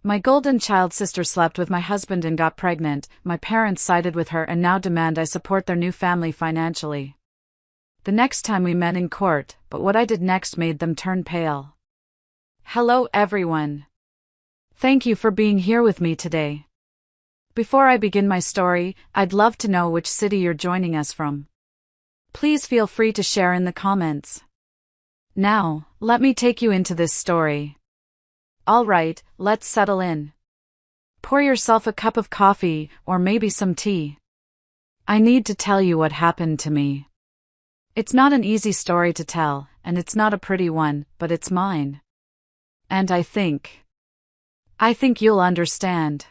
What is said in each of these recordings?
My golden child sister slept with my husband and got pregnant. My parents sided with her and now demand I support their new family financially. The next time we met in court, but what I did next made them turn pale. Hello everyone. Thank you for being here with me today. Before I begin my story, I'd love to know which city you're joining us from. Please feel free to share in the comments. Now, let me take you into this story. Alright, let's settle in. Pour yourself a cup of coffee, or maybe some tea. I need to tell you what happened to me. It's not an easy story to tell, and it's not a pretty one, but it's mine. And I think you'll understand.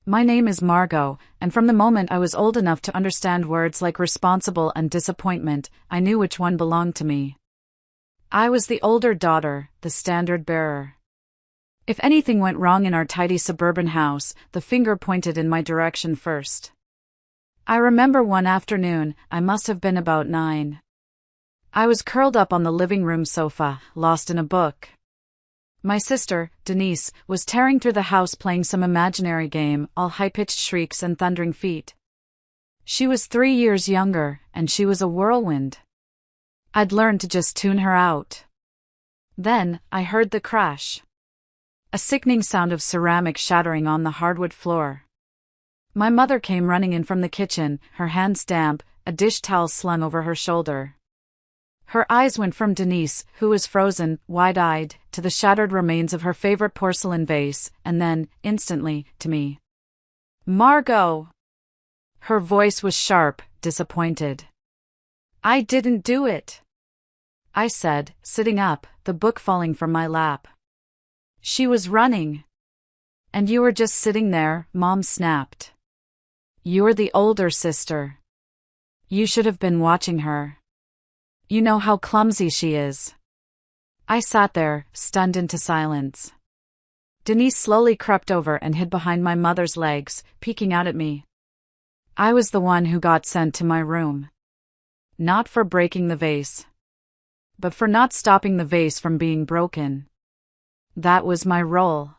My name is Margot, and from the moment I was old enough to understand words like responsible and disappointment, I knew which one belonged to me. I was the older daughter, the standard bearer. If anything went wrong in our tidy suburban house, the finger pointed in my direction first. I remember one afternoon, I must have been about 9. I was curled up on the living room sofa, lost in a book. My sister, Denise, was tearing through the house playing some imaginary game, all high-pitched shrieks and thundering feet. She was 3 years younger, and she was a whirlwind. I'd learned to just tune her out. Then, I heard the crash. A sickening sound of ceramic shattering on the hardwood floor. My mother came running in from the kitchen, her hands damp, a dish towel slung over her shoulder. Her eyes went from Denise, who was frozen, wide-eyed, to the shattered remains of her favorite porcelain vase, and then, instantly, to me. Margot! Her voice was sharp, disappointed. I didn't do it, I said, sitting up, the book falling from my lap. She was running. And you were just sitting there, Mom snapped. You're the older sister. You should have been watching her. You know how clumsy she is. I sat there, stunned into silence. Denise slowly crept over and hid behind my mother's legs, peeking out at me. I was the one who got sent to my room. Not for breaking the vase, but for not stopping the vase from being broken. That was my role.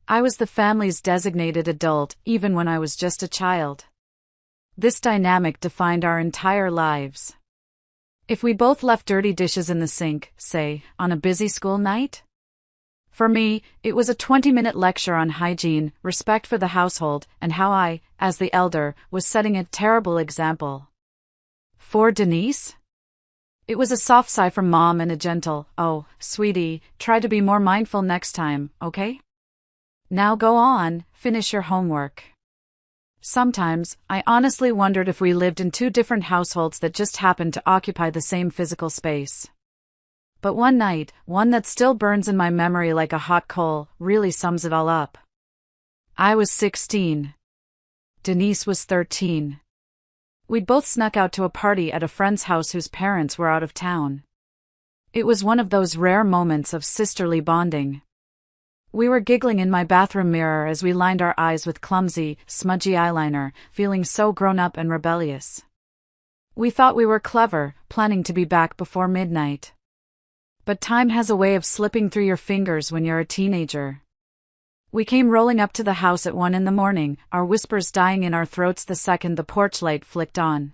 I was the family's designated adult, even when I was just a child. This dynamic defined our entire lives. If we both left dirty dishes in the sink, say, on a busy school night? For me, it was a 20-minute lecture on hygiene, respect for the household, and how I, as the elder, was setting a terrible example. For Denise? It was a soft sigh from Mom and a gentle, "Oh, sweetie, try to be more mindful next time, okay? Now go on, finish your homework." Sometimes, I honestly wondered if we lived in 2 different households that just happened to occupy the same physical space. But one night, one that still burns in my memory like a hot coal, really sums it all up. I was 16. Denise was 13. We'd both snuck out to a party at a friend's house whose parents were out of town. It was one of those rare moments of sisterly bonding. We were giggling in my bathroom mirror as we lined our eyes with clumsy, smudgy eyeliner, feeling so grown-up and rebellious. We thought we were clever, planning to be back before midnight. But time has a way of slipping through your fingers when you're a teenager. We came rolling up to the house at 1 a.m, our whispers dying in our throats the second the porch light flicked on.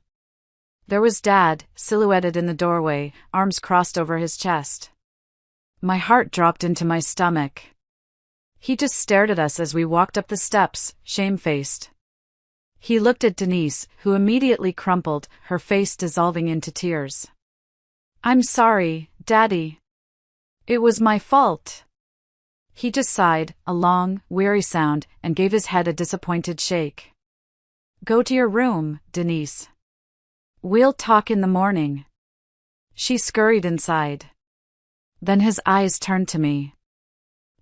There was Dad, silhouetted in the doorway, arms crossed over his chest. My heart dropped into my stomach. He just stared at us as we walked up the steps, shamefaced. He looked at Denise, who immediately crumpled, her face dissolving into tears. "I'm sorry, Daddy. It was my fault." He just sighed, a long, weary sound, and gave his head a disappointed shake. "Go to your room, Denise. We'll talk in the morning." She scurried inside. Then his eyes turned to me.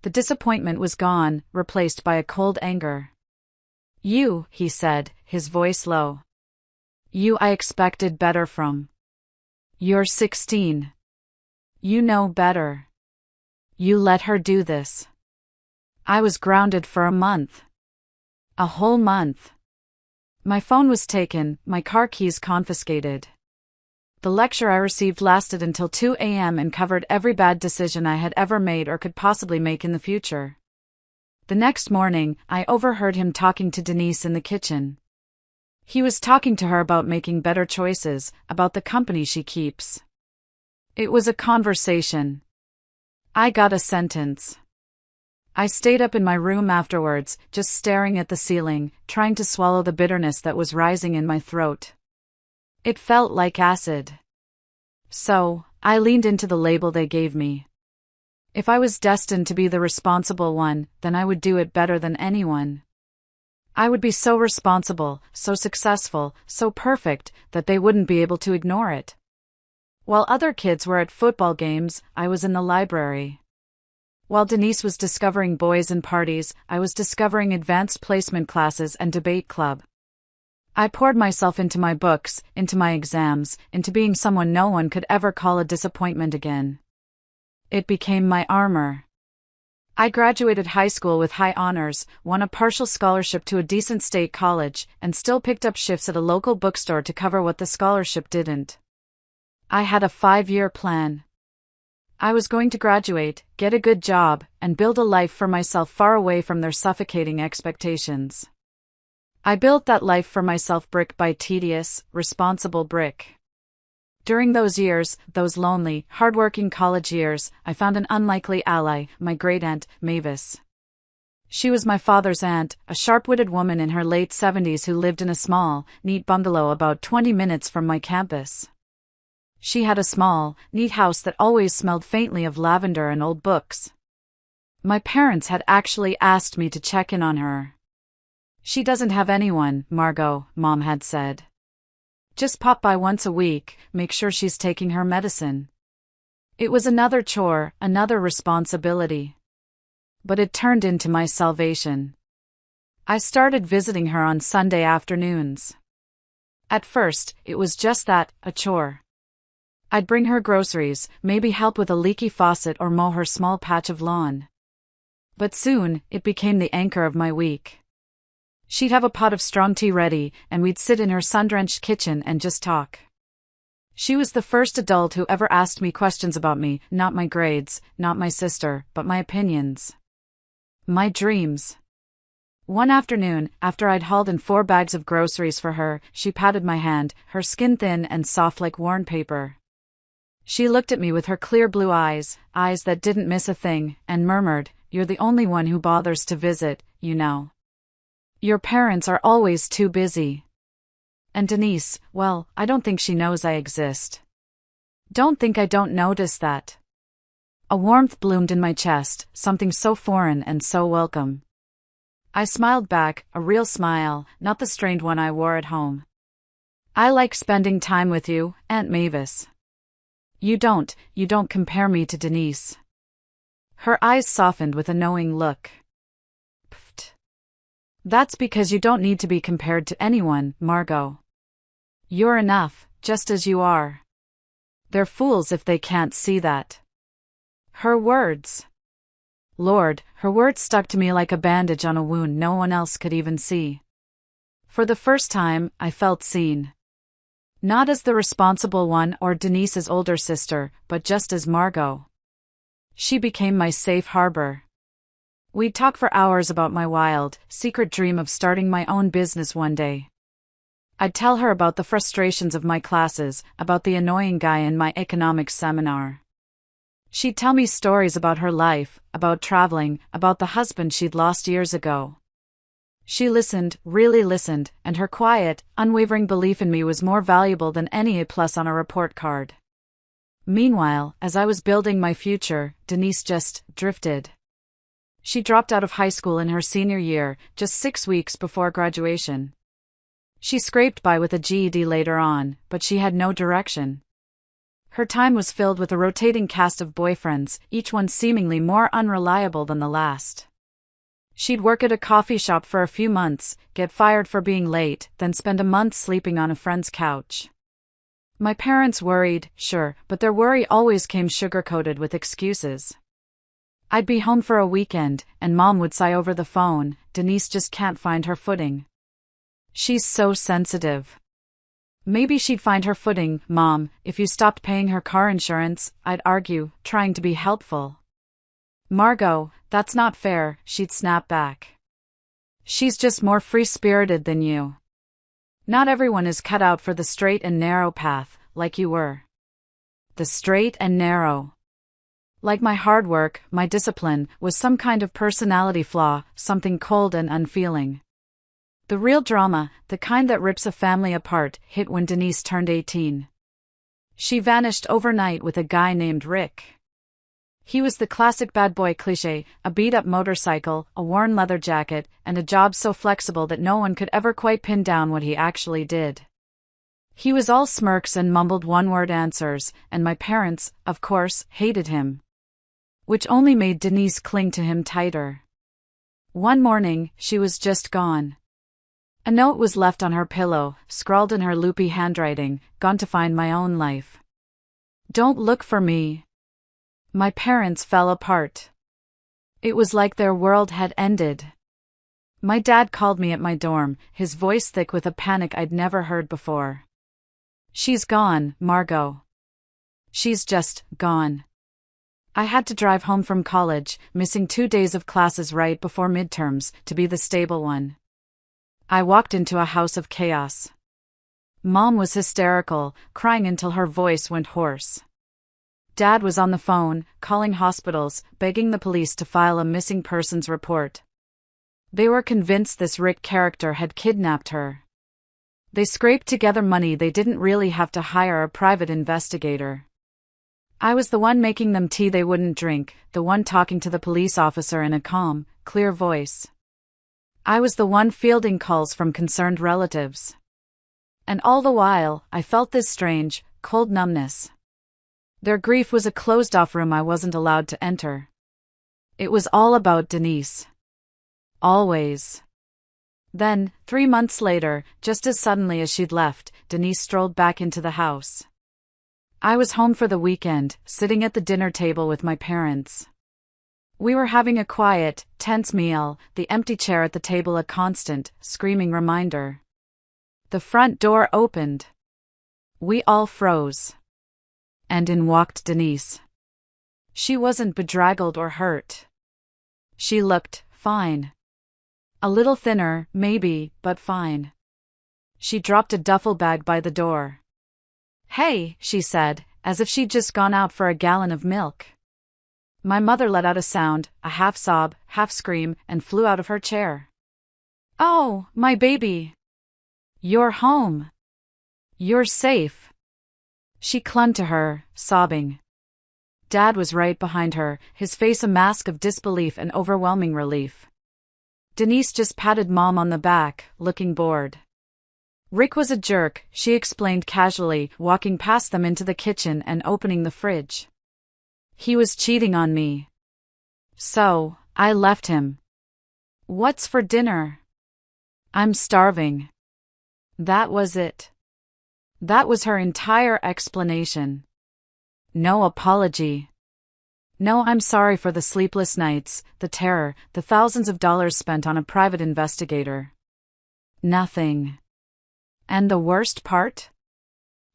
The disappointment was gone, replaced by a cold anger. "You," he said, his voice low. "You I expected better from. You're 16. You know better. You let her do this." I was grounded for a month. A whole month. My phone was taken, my car keys confiscated. The lecture I received lasted until 2 a.m. and covered every bad decision I had ever made or could possibly make in the future. The next morning, I overheard him talking to Denise in the kitchen. He was talking to her about making better choices, about the company she keeps. It was a conversation. I got a sentence. I stayed up in my room afterwards, just staring at the ceiling, trying to swallow the bitterness that was rising in my throat. It felt like acid. So, I leaned into the label they gave me. If I was destined to be the responsible one, then I would do it better than anyone. I would be so responsible, so successful, so perfect, that they wouldn't be able to ignore it. While other kids were at football games, I was in the library. While Denise was discovering boys and parties, I was discovering advanced placement classes and debate club. I poured myself into my books, into my exams, into being someone no one could ever call a disappointment again. It became my armor. I graduated high school with high honors, won a partial scholarship to a decent state college, and still picked up shifts at a local bookstore to cover what the scholarship didn't. I had a 5-year plan. I was going to graduate, get a good job, and build a life for myself far away from their suffocating expectations. I built that life for myself brick by tedious, responsible brick. During those years, those lonely, hard-working college years, I found an unlikely ally, my great-aunt, Mavis. She was my father's aunt, a sharp-witted woman in her late 70s who lived in a small, neat bungalow about 20 minutes from my campus. She had a small, neat house that always smelled faintly of lavender and old books. My parents had actually asked me to check in on her. "She doesn't have anyone, Margot," Mom had said. "Just pop by once a week, make sure she's taking her medicine." It was another chore, another responsibility. But it turned into my salvation. I started visiting her on Sunday afternoons. At first, it was just that, a chore. I'd bring her groceries, maybe help with a leaky faucet or mow her small patch of lawn. But soon, it became the anchor of my week. She'd have a pot of strong tea ready, and we'd sit in her sun-drenched kitchen and just talk. She was the first adult who ever asked me questions about me, not my grades, not my sister, but my opinions. My dreams. One afternoon, after I'd hauled in 4 bags of groceries for her, she patted my hand, her skin thin and soft like worn paper. She looked at me with her clear blue eyes, eyes that didn't miss a thing, and murmured, "You're the only one who bothers to visit, you know. Your parents are always too busy. And Denise, well, I don't think she knows I exist. Don't think I don't notice that." A warmth bloomed in my chest, something so foreign and so welcome. I smiled back, a real smile, not the strained one I wore at home. "I like spending time with you, Aunt Mavis." You don't compare me to Denise." Her eyes softened with a knowing look. "Pfft. That's because you don't need to be compared to anyone, Margot. You're enough, just as you are. They're fools if they can't see that." Her words. Lord, her words stuck to me like a bandage on a wound no one else could even see. For the first time, I felt seen. Not as the responsible one or Denise's older sister, but just as Margot. She became my safe harbor. We'd talk for hours about my wild, secret dream of starting my own business one day. I'd tell her about the frustrations of my classes, about the annoying guy in my economics seminar. She'd tell me stories about her life, about traveling, about the husband she'd lost years ago. She listened, really listened, and her quiet, unwavering belief in me was more valuable than any A+ on a report card. Meanwhile, as I was building my future, Denise just drifted. She dropped out of high school in her senior year, just 6 weeks before graduation. She scraped by with a GED later on, but she had no direction. Her time was filled with a rotating cast of boyfriends, each one seemingly more unreliable than the last. She'd work at a coffee shop for a few months, get fired for being late, then spend a month sleeping on a friend's couch. My parents worried, sure, but their worry always came sugar-coated with excuses. I'd be home for a weekend, and Mom would sigh over the phone, "Denise just can't find her footing. She's so sensitive." "Maybe she'd find her footing, Mom, if you stopped paying her car insurance," I'd argue, trying to be helpful. "Margot, "That's not fair," she'd snap back. "She's just more free-spirited than you. Not everyone is cut out for the straight and narrow path, like you were." The straight and narrow. Like my hard work, my discipline, was some kind of personality flaw, something cold and unfeeling. The real drama, the kind that rips a family apart, hit when Denise turned 18. She vanished overnight with a guy named Rick. He was the classic bad boy cliché, a beat-up motorcycle, a worn leather jacket, and a job so flexible that no one could ever quite pin down what he actually did. He was all smirks and mumbled one-word answers, and my parents, of course, hated him. Which only made Denise cling to him tighter. One morning, she was just gone. A note was left on her pillow, scrawled in her loopy handwriting, "Gone to find my own life. Don't look for me." My parents fell apart. It was like their world had ended. My dad called me at my dorm, his voice thick with a panic I'd never heard before. "She's gone, Margot. She's just gone." I had to drive home from college, missing 2 days of classes right before midterms, to be the stable one. I walked into a house of chaos. Mom was hysterical, crying until her voice went hoarse. Dad was on the phone, calling hospitals, begging the police to file a missing persons report. They were convinced this Rick character had kidnapped her. They scraped together money they didn't really have to hire a private investigator. I was the one making them tea they wouldn't drink, the one talking to the police officer in a calm, clear voice. I was the one fielding calls from concerned relatives. And all the while, I felt this strange, cold numbness. Their grief was a closed-off room I wasn't allowed to enter. It was all about Denise. Always. Then, 3 months later, just as suddenly as she'd left, Denise strolled back into the house. I was home for the weekend, sitting at the dinner table with my parents. We were having a quiet, tense meal, the empty chair at the table a constant, screaming reminder. The front door opened. We all froze. And in walked Denise. She wasn't bedraggled or hurt. She looked fine. A little thinner, maybe, but fine. She dropped a duffel bag by the door. "Hey," she said, as if she'd just gone out for a gallon of milk. My mother let out a sound, a half sob, half scream, and flew out of her chair. "Oh, my baby. You're home. You're safe." She clung to her, sobbing. Dad was right behind her, his face a mask of disbelief and overwhelming relief. Denise just patted Mom on the back, looking bored. Rick was a jerk, she explained casually, walking past them into the kitchen and opening the fridge. He was cheating on me. So, I left him. "What's for dinner?" "I'm starving." That was it. That was her entire explanation. No apology. No "I'm sorry" for the sleepless nights, the terror, the thousands of dollars spent on a private investigator. Nothing. And the worst part?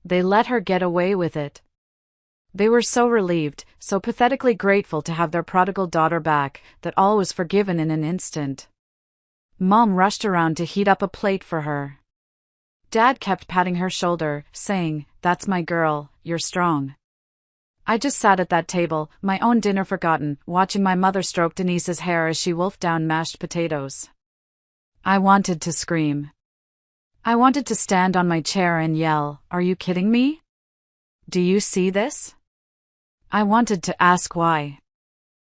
They let her get away with it. They were so relieved, so pathetically grateful to have their prodigal daughter back, that all was forgiven in an instant. Mom rushed around to heat up a plate for her. Dad kept patting her shoulder, saying, "That's my girl, you're strong." I just sat at that table, my own dinner forgotten, watching my mother stroke Denise's hair as she wolfed down mashed potatoes. I wanted to scream. I wanted to stand on my chair and yell, "Are you kidding me? Do you see this?" I wanted to ask why.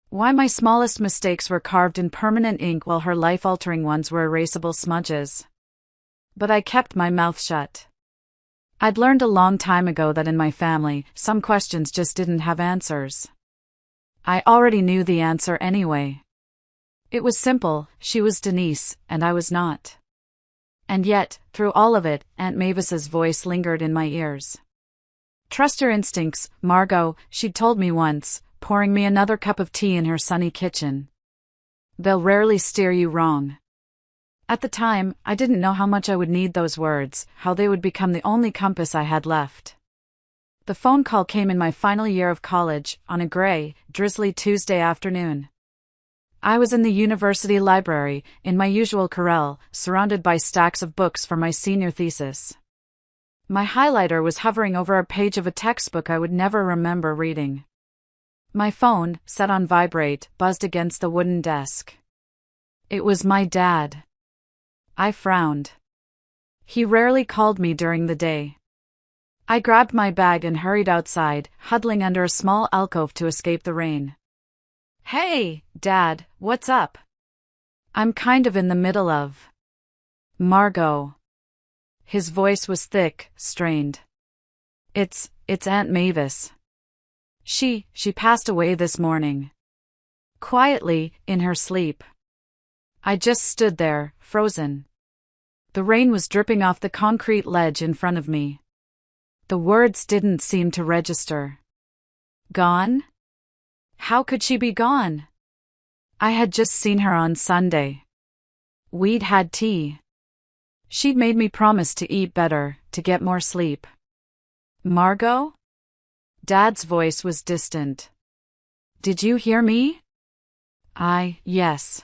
Why my smallest mistakes were carved in permanent ink while her life-altering ones were erasable smudges. But I kept my mouth shut. I'd learned a long time ago that in my family, some questions just didn't have answers. I already knew the answer anyway. It was simple, she was Denise, and I was not. And yet, through all of it, Aunt Mavis's voice lingered in my ears. "Trust your instincts, Margot," she'd told me once, pouring me another cup of tea in her sunny kitchen. "They'll rarely steer you wrong." At the time, I didn't know how much I would need those words, how they would become the only compass I had left. The phone call came in my final year of college, on a gray, drizzly Tuesday afternoon. I was in the university library, in my usual corral, surrounded by stacks of books for my senior thesis. My highlighter was hovering over a page of a textbook I would never remember reading. My phone, set on vibrate, buzzed against the wooden desk. It was my dad. I frowned. He rarely called me during the day. I grabbed my bag and hurried outside, huddling under a small alcove to escape the rain. "Hey, Dad, what's up?" "I'm kind of in the middle of." "Margot." His voice was thick, strained. It's Aunt Mavis. She passed away this morning." Quietly, in her sleep. I just stood there, frozen. The rain was dripping off the concrete ledge in front of me. The words didn't seem to register. Gone? How could she be gone? I had just seen her on Sunday. We'd had tea. She'd made me promise to eat better, to get more sleep. Margot? Dad's voice was distant. "Did you hear me?" Yes.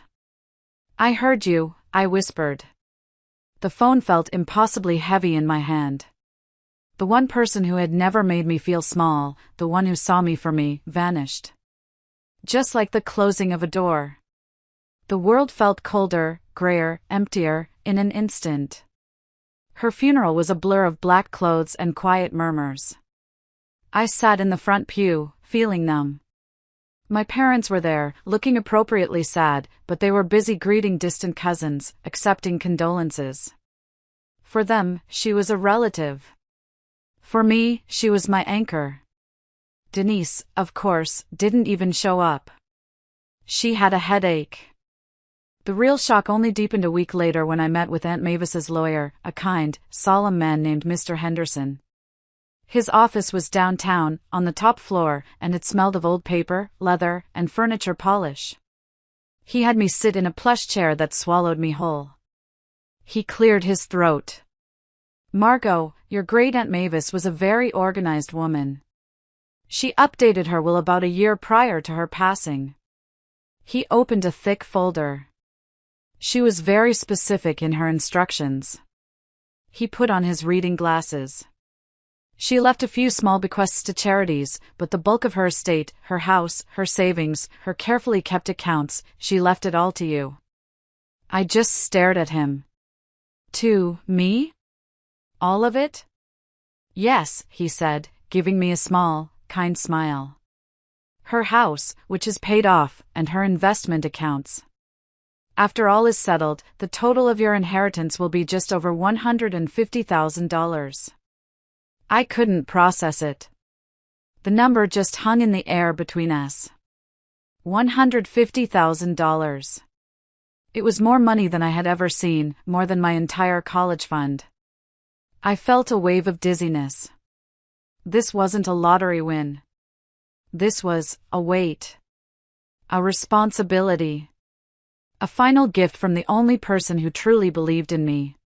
"I heard you," I whispered. The phone felt impossibly heavy in my hand. The one person who had never made me feel small, the one who saw me for me, vanished. Just like the closing of a door. The world felt colder, grayer, emptier, in an instant. Her funeral was a blur of black clothes and quiet murmurs. I sat in the front pew, feeling numb. My parents were there, looking appropriately sad, but they were busy greeting distant cousins, accepting condolences. For them, she was a relative. For me, she was my anchor. Denise, of course, didn't even show up. She had a headache. The real shock only deepened a week later when I met with Aunt Mavis's lawyer, a kind, solemn man named Mr. Henderson. His office was downtown, on the top floor, and it smelled of old paper, leather, and furniture polish. He had me sit in a plush chair that swallowed me whole. He cleared his throat. "Margot, your great-aunt Mavis was a very organized woman. She updated her will about a year prior to her passing." He opened a thick folder. She was very specific in her instructions. He put on his reading glasses. "She left a few small bequests to charities, but the bulk of her estate, her house, her savings, her carefully kept accounts, she left it all to you." I just stared at him. "To me? All of it?" "Yes," he said, giving me a small, kind smile. "Her house, which is paid off, and her investment accounts. After all is settled, the total of your inheritance will be just over $150,000. I couldn't process it. The number just hung in the air between us. $150,000. It was more money than I had ever seen, more than my entire college fund. I felt a wave of dizziness. This wasn't a lottery win. This was a weight. A responsibility. A final gift from the only person who truly believed in me.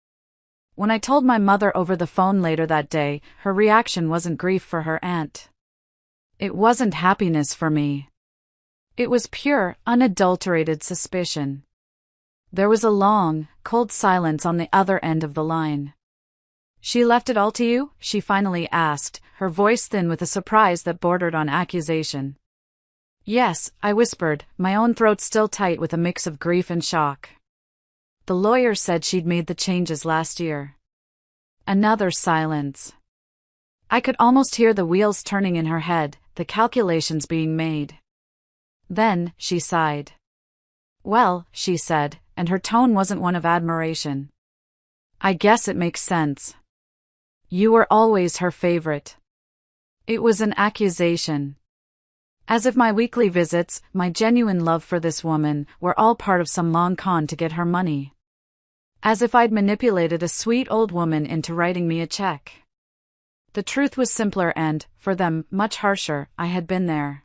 When I told my mother over the phone later that day, her reaction wasn't grief for her aunt. It wasn't happiness for me. It was pure, unadulterated suspicion. There was a long, cold silence on the other end of the line. "She left it all to you?" she finally asked, her voice thin with a surprise that bordered on accusation. "Yes," I whispered, my own throat still tight with a mix of grief and shock. "The lawyer said she'd made the changes last year." Another silence. I could almost hear the wheels turning in her head, the calculations being made. Then, she sighed. "Well," she said, and her tone wasn't one of admiration. "I guess it makes sense. You were always her favorite." It was an accusation. As if my weekly visits, my genuine love for this woman, were all part of some long con to get her money. As if I'd manipulated a sweet old woman into writing me a check. The truth was simpler and, for them, much harsher. I had been there.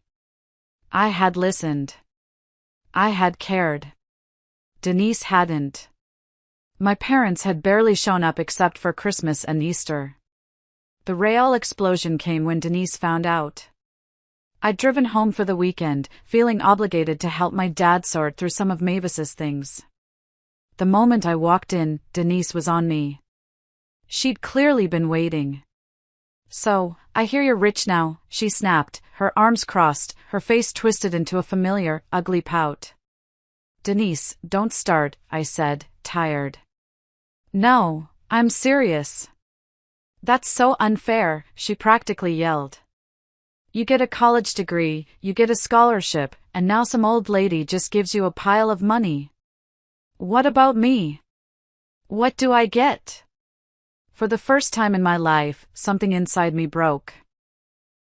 I had listened. I had cared. Denise hadn't. My parents had barely shown up except for Christmas and Easter. The real explosion came when Denise found out. I'd driven home for the weekend, feeling obligated to help my dad sort through some of Mavis's things. The moment I walked in, Denise was on me. She'd clearly been waiting. "So, I hear you're rich now," she snapped, her arms crossed, her face twisted into a familiar, ugly pout. "Denise, don't start," I said, tired. "No, I'm serious." "That's so unfair," she practically yelled. "You get a college degree, you get a scholarship, and now some old lady just gives you a pile of money. What about me? What do I get?" For the first time in my life, something inside me broke.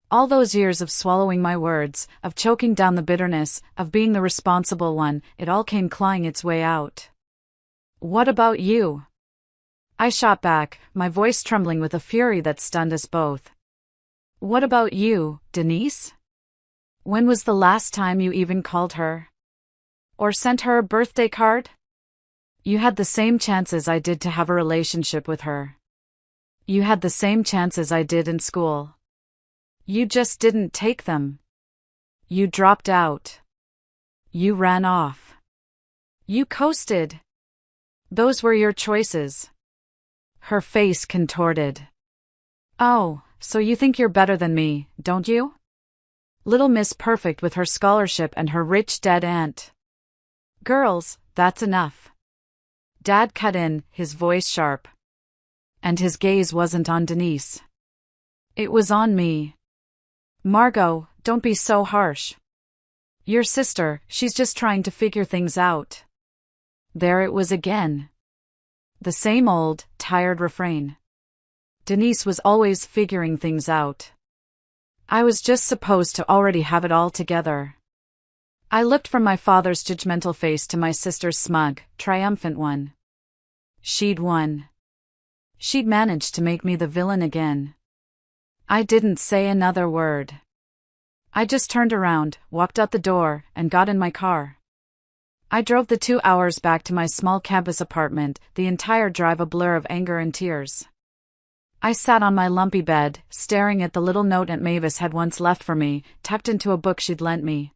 All those years of swallowing my words, of choking down the bitterness, of being the responsible one, it all came clawing its way out. "What about you?" I shot back, my voice trembling with a fury that stunned us both. "What about you, Denise? When was the last time you even called her? Or sent her a birthday card? You had the same chances I did to have a relationship with her. You had the same chances I did in school. You just didn't take them. You dropped out. You ran off. You coasted. Those were your choices." Her face contorted. "Oh, so you think you're better than me, don't you? Little Miss Perfect with her scholarship and her rich dead aunt. Girls, that's enough." Dad cut in, his voice sharp. And his gaze wasn't on Denise. It was on me. "Margot, don't be so harsh. Your sister, she's just trying to figure things out." There it was again. The same old, tired refrain. Denise was always figuring things out. I was just supposed to already have it all together. I looked from my father's judgmental face to my sister's smug, triumphant one. She'd won. She'd managed to make me the villain again. I didn't say another word. I just turned around, walked out the door, and got in my car. I drove the 2 hours back to my small campus apartment, the entire drive a blur of anger and tears. I sat on my lumpy bed, staring at the little note Aunt Mavis had once left for me, tucked into a book she'd lent me.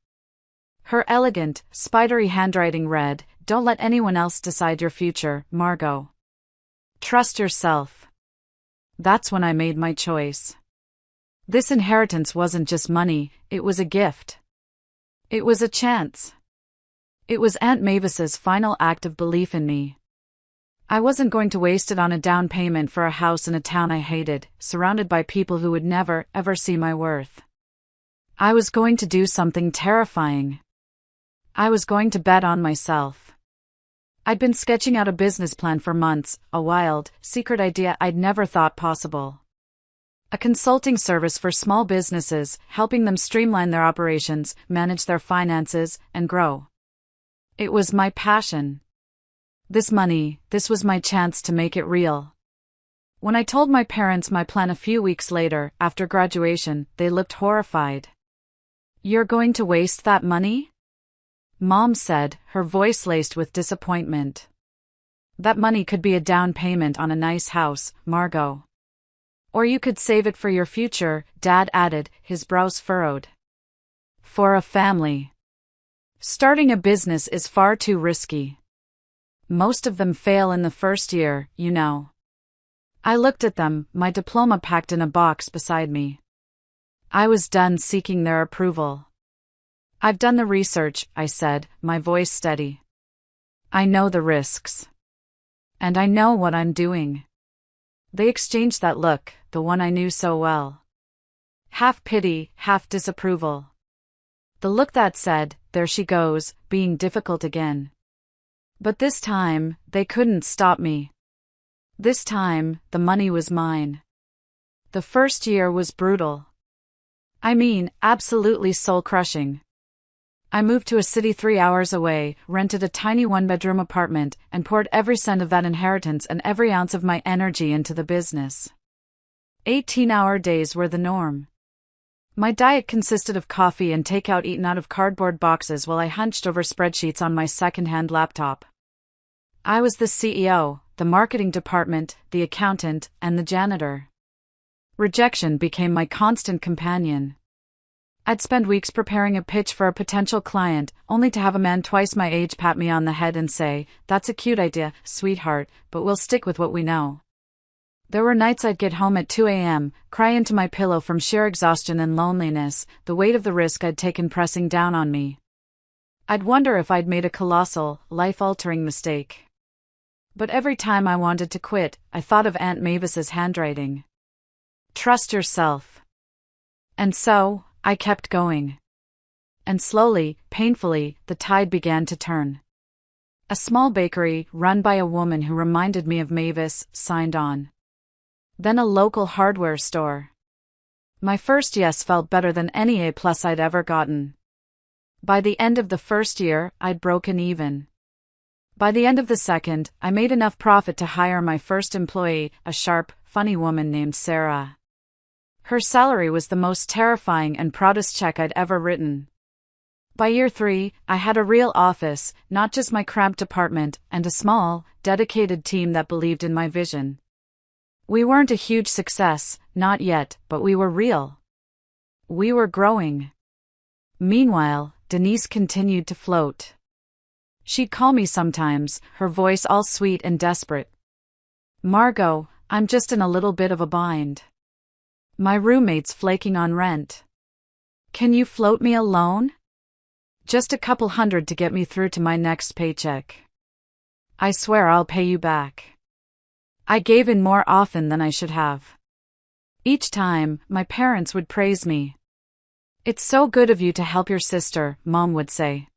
Her elegant, spidery handwriting read, "Don't let anyone else decide your future, Margot. Trust yourself." That's when I made my choice. This inheritance wasn't just money, it was a gift. It was a chance. It was Aunt Mavis's final act of belief in me. I wasn't going to waste it on a down payment for a house in a town I hated, surrounded by people who would never, ever see my worth. I was going to do something terrifying. I was going to bet on myself. I'd been sketching out a business plan for months, a wild, secret idea I'd never thought possible. A consulting service for small businesses, helping them streamline their operations, manage their finances, and grow. It was my passion. This money, this was my chance to make it real. When I told my parents my plan a few weeks later, after graduation, they looked horrified. "You're going to waste that money?" Mom said, her voice laced with disappointment. "That money could be a down payment on a nice house, Margot. Or you could save it for your future," Dad added, his brows furrowed. "For a family. Starting a business is far too risky. Most of them fail in the first year, you know." I looked at them, my diploma packed in a box beside me. I was done seeking their approval. "I've done the research," I said, my voice steady. "I know the risks. And I know what I'm doing." They exchanged that look, the one I knew so well. Half pity, half disapproval. The look that said, "There she goes, being difficult again." But this time, they couldn't stop me. This time, the money was mine. The first year was brutal. I mean, absolutely soul-crushing. I moved to a city 3 hours away, rented a tiny one-bedroom apartment, and poured every cent of that inheritance and every ounce of my energy into the business. 18-hour days were the norm. My diet consisted of coffee and takeout eaten out of cardboard boxes while I hunched over spreadsheets on my second-hand laptop. I was the CEO, the marketing department, the accountant, and the janitor. Rejection became my constant companion. I'd spend weeks preparing a pitch for a potential client, only to have a man twice my age pat me on the head and say, "That's a cute idea, sweetheart, but we'll stick with what we know." There were nights I'd get home at 2 a.m., cry into my pillow from sheer exhaustion and loneliness, the weight of the risk I'd taken pressing down on me. I'd wonder if I'd made a colossal, life-altering mistake. But every time I wanted to quit, I thought of Aunt Mavis's handwriting. Trust yourself. And so, I kept going. And slowly, painfully, the tide began to turn. A small bakery, run by a woman who reminded me of Mavis, signed on. Then a local hardware store. My first yes felt better than any A+ I'd ever gotten. By the end of the first year, I'd broken even. By the end of the second, I made enough profit to hire my first employee, a sharp, funny woman named Sarah. Her salary was the most terrifying and proudest check I'd ever written. By year 3, I had a real office, not just my cramped apartment, and a small, dedicated team that believed in my vision. We weren't a huge success, not yet, but we were real. We were growing. Meanwhile, Denise continued to float. She'd call me sometimes, her voice all sweet and desperate. "Margot, I'm just in a little bit of a bind. My roommate's flaking on rent. Can you float me a loan? Just a couple $100 to get me through to my next paycheck. I swear I'll pay you back." I gave in more often than I should have. Each time, my parents would praise me. "It's so good of you to help your sister," Mom would say.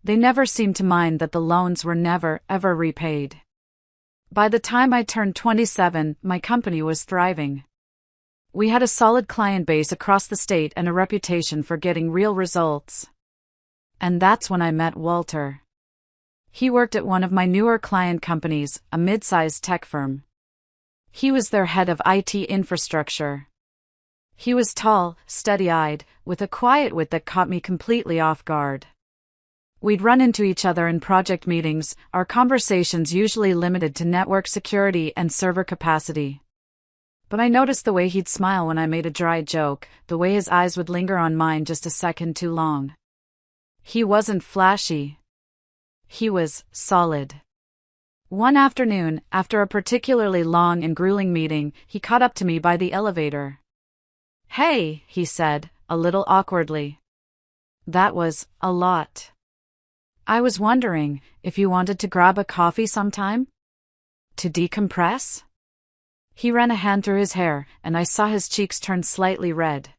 They never seemed to mind that the loans were never, ever repaid. By the time I turned 27, my company was thriving. We had a solid client base across the state and a reputation for getting real results. And that's when I met Walter. He worked at one of my newer client companies, a mid-sized tech firm. He was their head of IT infrastructure. He was tall, steady-eyed, with a quiet wit that caught me completely off guard. We'd run into each other in project meetings, our conversations usually limited to network security and server capacity. But I noticed the way he'd smile when I made a dry joke, the way his eyes would linger on mine just a second too long. He wasn't flashy. He was solid. One afternoon, after a particularly long and grueling meeting, he caught up to me by the elevator. "Hey," he said, a little awkwardly. That was a lot. "I was wondering if you wanted to grab a coffee sometime? To decompress?" He ran a hand through his hair, and I saw his cheeks turn slightly red.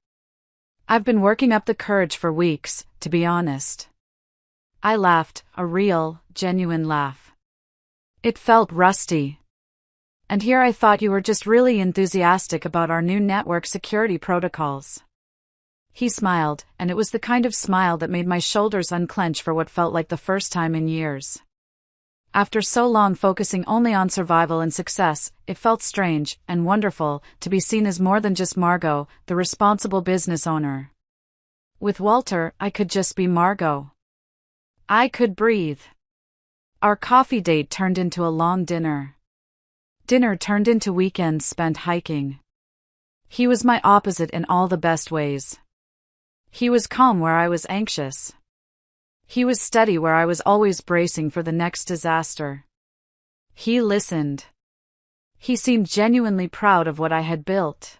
"I've been working up the courage for weeks, to be honest." I laughed, a real, genuine laugh. It felt rusty. "And here I thought you were just really enthusiastic about our new network security protocols." He smiled, and it was the kind of smile that made my shoulders unclench for what felt like the first time in years. After so long focusing only on survival and success, it felt strange and wonderful to be seen as more than just Margot, the responsible business owner. With Walter, I could just be Margot. I could breathe. Our coffee date turned into a long dinner. Dinner turned into weekends spent hiking. He was my opposite in all the best ways. He was calm where I was anxious. He was steady where I was always bracing for the next disaster. He listened. He seemed genuinely proud of what I had built.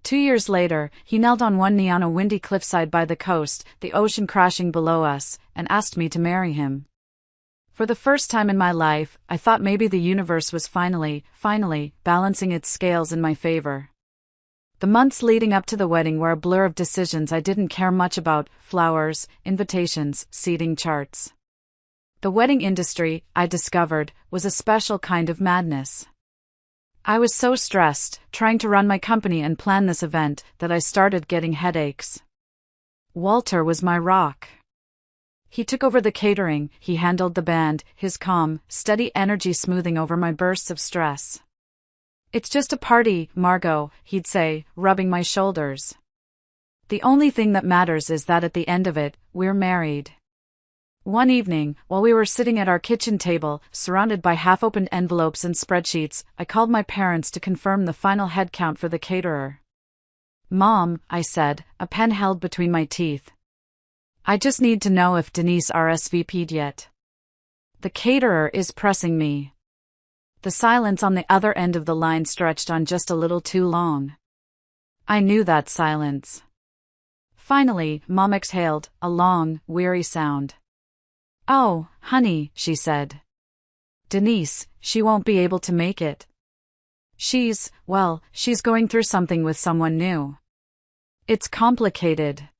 2 years later, he knelt on one knee on a windy cliffside by the coast, the ocean crashing below us, and asked me to marry him. For the first time in my life, I thought maybe the universe was finally, balancing its scales in my favor. The months leading up to the wedding were a blur of decisions I didn't care much about: flowers, invitations, seating charts. The wedding industry, I discovered, was a special kind of madness. I was so stressed, trying to run my company and plan this event, that I started getting headaches. Walter was my rock. He took over the catering, he handled the band, his calm, steady energy smoothing over my bursts of stress. "It's just a party, Margot," he'd say, rubbing my shoulders. "The only thing that matters is that at the end of it, we're married." One evening, while we were sitting at our kitchen table, surrounded by half-opened envelopes and spreadsheets, I called my parents to confirm the final head count for the caterer. Mom, I said, a pen held between my teeth. I just need to know if Denise RSVP'd yet. The caterer is pressing me. The silence on the other end of the line stretched on just a little too long. I knew that silence. Finally, Mom exhaled, a long, weary sound. Oh, honey, she said. Denise, she won't be able to make it. She's going through something with someone new. It's complicated.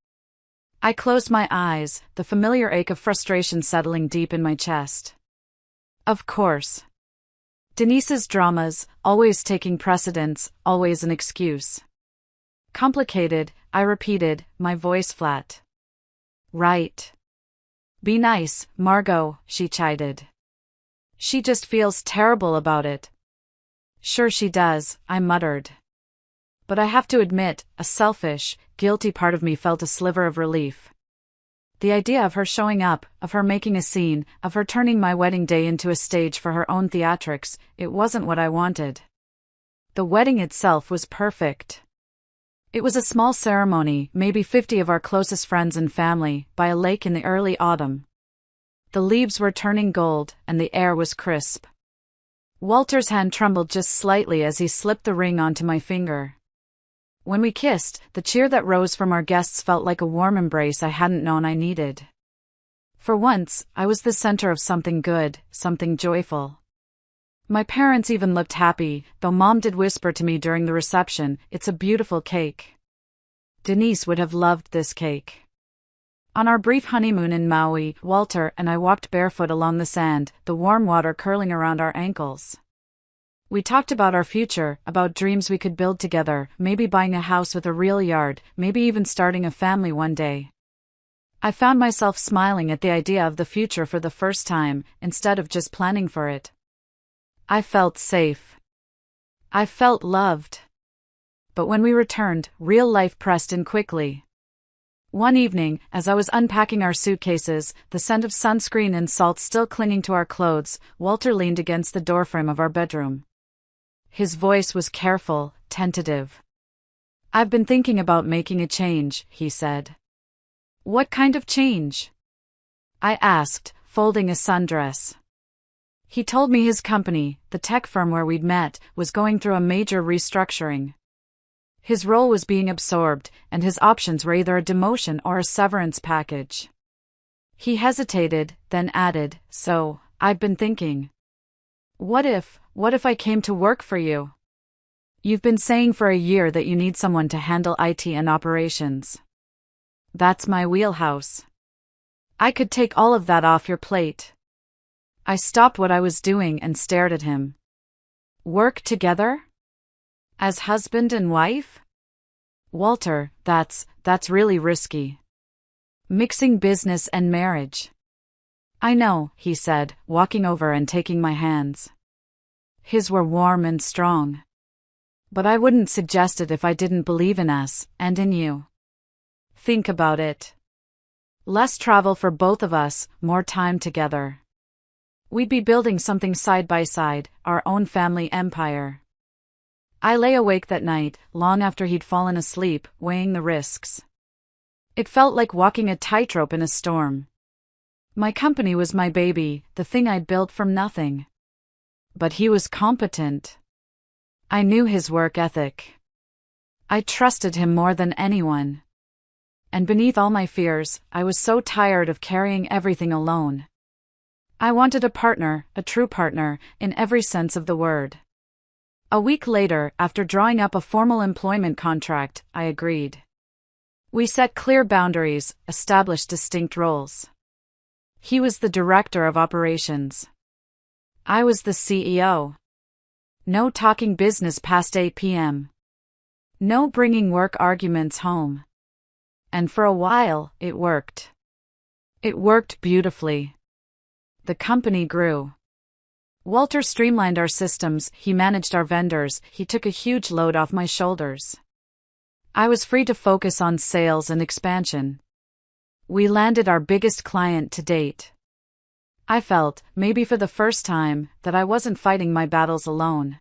I closed my eyes, the familiar ache of frustration settling deep in my chest. Of course. Denise's dramas, always taking precedence, always an excuse. Complicated, I repeated, my voice flat. Right. Be nice, Margot, she chided. She just feels terrible about it. Sure she does, I muttered. But I have to admit, a selfish, guilty part of me felt a sliver of relief. The idea of her showing up, of her making a scene, of her turning my wedding day into a stage for her own theatrics, it wasn't what I wanted. The wedding itself was perfect. It was a small ceremony, maybe 50 of our closest friends and family, by a lake in the early autumn. The leaves were turning gold, and the air was crisp. Walter's hand trembled just slightly as he slipped the ring onto my finger. When we kissed, the cheer that rose from our guests felt like a warm embrace I hadn't known I needed. For once, I was the center of something good, something joyful. My parents even looked happy, though Mom did whisper to me during the reception, "It's a beautiful cake." Denise would have loved this cake. On our brief honeymoon in Maui, Walter and I walked barefoot along the sand, the warm water curling around our ankles. We talked about our future, about dreams we could build together, maybe buying a house with a real yard, maybe even starting a family one day. I found myself smiling at the idea of the future for the first time, instead of just planning for it. I felt safe. I felt loved. But when we returned, real life pressed in quickly. One evening, as I was unpacking our suitcases, the scent of sunscreen and salt still clinging to our clothes, Walter leaned against the doorframe of our bedroom. His voice was careful, tentative. "I've been thinking about making a change," he said. "What kind of change?" I asked, folding a sundress. He told me his company, the tech firm where we'd met, was going through a major restructuring. His role was being absorbed, and his options were either a demotion or a severance package. He hesitated, then added, "So, I've been thinking. What if I came to work for you? You've been saying for a year that you need someone to handle IT and operations. That's my wheelhouse. I could take all of that off your plate." I stopped what I was doing and stared at him. Work together? As husband and wife? Walter, that's really risky. Mixing business and marriage. I know, he said, walking over and taking my hands. His were warm and strong. But I wouldn't suggest it if I didn't believe in us, and in you. Think about it. Less travel for both of us, more time together. We'd be building something side by side, our own family empire. I lay awake that night, long after he'd fallen asleep, weighing the risks. It felt like walking a tightrope in a storm. My company was my baby, the thing I'd built from nothing. But he was competent. I knew his work ethic. I trusted him more than anyone. And beneath all my fears, I was so tired of carrying everything alone. I wanted a partner, a true partner, in every sense of the word. A week later, after drawing up a formal employment contract, I agreed. We set clear boundaries, established distinct roles. He was the director of operations. I was the CEO. No talking business past 8 p.m. No bringing work arguments home. And for a while, it worked. It worked beautifully. The company grew. Walter streamlined our systems, he managed our vendors, he took a huge load off my shoulders. I was free to focus on sales and expansion. We landed our biggest client to date. I felt, maybe for the first time, that I wasn't fighting my battles alone.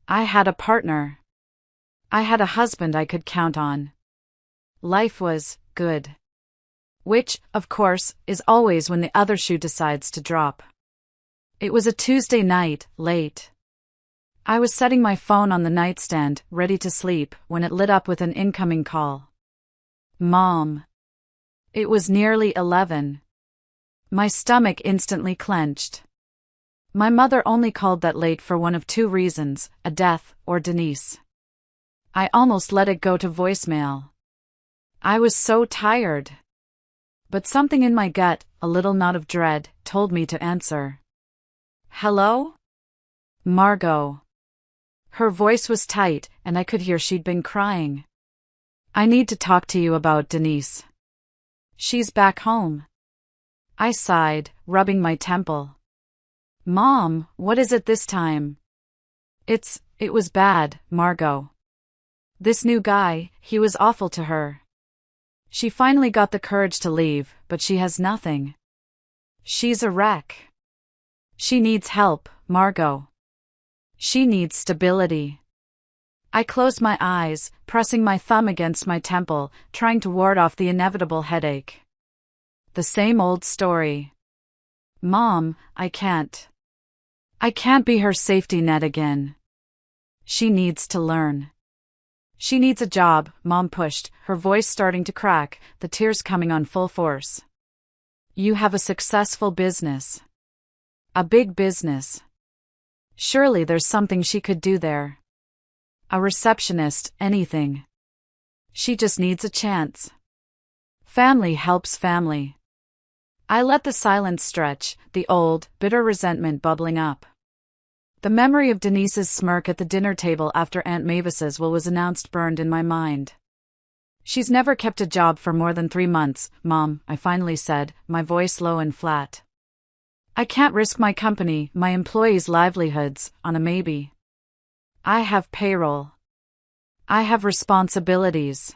I had a partner. I had a husband I could count on. Life was good. Which, of course, is always when the other shoe decides to drop. It was a Tuesday night, late. I was setting my phone on the nightstand, ready to sleep, when it lit up with an incoming call. Mom. It was nearly 11. My stomach instantly clenched. My mother only called that late for one of two reasons, a death or Denise. I almost let it go to voicemail. I was so tired. But something in my gut, a little knot of dread, told me to answer. Hello? Margot. Her voice was tight, and I could hear she'd been crying. I need to talk to you about Denise. She's back home. I sighed, rubbing my temple. Mom, what is it this time? It was bad, Margot. This new guy, he was awful to her. She finally got the courage to leave, but she has nothing. She's a wreck. She needs help, Margot. She needs stability. I closed my eyes, pressing my thumb against my temple, trying to ward off the inevitable headache. The same old story. Mom, I can't be her safety net again. She needs to learn. She needs a job, Mom pushed, her voice starting to crack, the tears coming on full force. You have a successful business. A big business. Surely there's something she could do there. A receptionist, anything. She just needs a chance. Family helps family. I let the silence stretch, the old, bitter resentment bubbling up. The memory of Denise's smirk at the dinner table after Aunt Mavis's will was announced burned in my mind. She's never kept a job for more than 3 months, Mom, I finally said, my voice low and flat. I can't risk my company, my employees' livelihoods, on a maybe. I have payroll. I have responsibilities.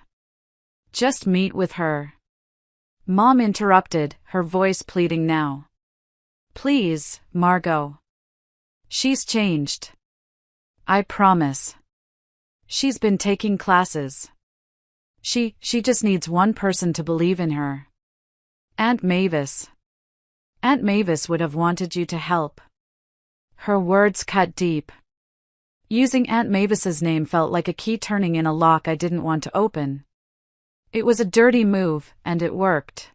Just meet with her. Mom interrupted, her voice pleading now. Please, Margot. She's changed. I promise. She's been taking classes. She just needs one person to believe in her. Aunt Mavis. Aunt Mavis would have wanted you to help. Her words cut deep. Using Aunt Mavis's name felt like a key turning in a lock I didn't want to open. It was a dirty move, and it worked.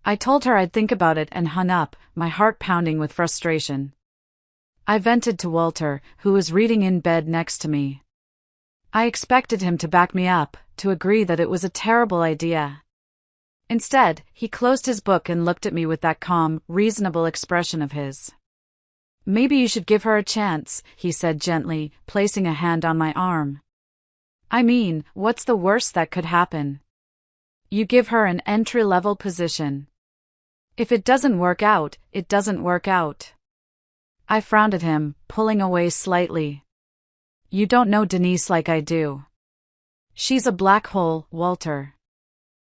I told her I'd think about it and hung up, my heart pounding with frustration. I vented to Walter, who was reading in bed next to me. I expected him to back me up, to agree that it was a terrible idea. Instead, he closed his book and looked at me with that calm, reasonable expression of his. Maybe you should give her a chance, he said gently, placing a hand on my arm. I mean, what's the worst that could happen? You give her an entry-level position. If it doesn't work out, it doesn't work out. I frowned at him, pulling away slightly. You don't know Denise like I do. She's a black hole, Walter.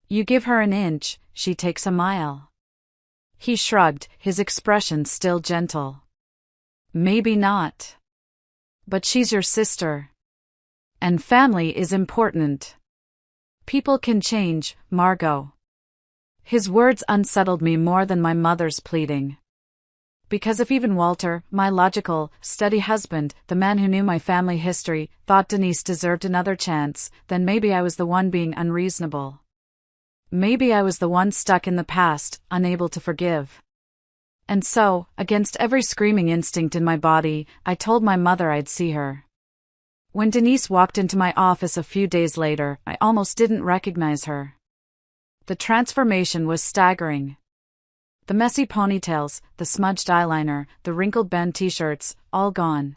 You give her an inch, she takes a mile. He shrugged, his expression still gentle. Maybe not. But she's your sister. And family is important. People can change, Margot. His words unsettled me more than my mother's pleading. Because if even Walter, my logical, steady husband, the man who knew my family history, thought Denise deserved another chance, then maybe I was the one being unreasonable. Maybe I was the one stuck in the past, unable to forgive. And so, against every screaming instinct in my body, I told my mother I'd see her. When Denise walked into my office a few days later, I almost didn't recognize her. The transformation was staggering. The messy ponytails, the smudged eyeliner, the wrinkled band t-shirts, all gone.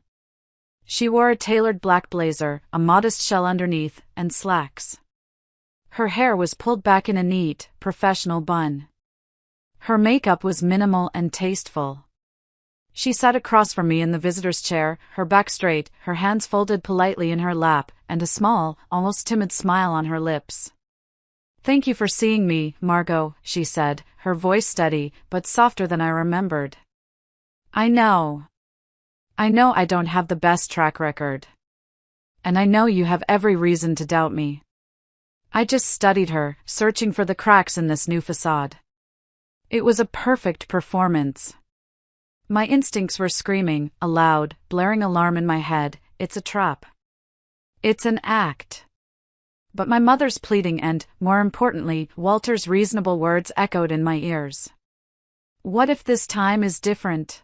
She wore a tailored black blazer, a modest shell underneath, and slacks. Her hair was pulled back in a neat, professional bun. Her makeup was minimal and tasteful. She sat across from me in the visitor's chair, her back straight, her hands folded politely in her lap, and a small, almost timid smile on her lips. Thank you for seeing me, Margot, she said, her voice steady, but softer than I remembered. I know I don't have the best track record. And I know you have every reason to doubt me. I just studied her, searching for the cracks in this new facade. It was a perfect performance. My instincts were screaming, a loud, blaring alarm in my head, it's a trap. It's an act. But my mother's pleading and, more importantly, Walter's reasonable words echoed in my ears. What if this time is different?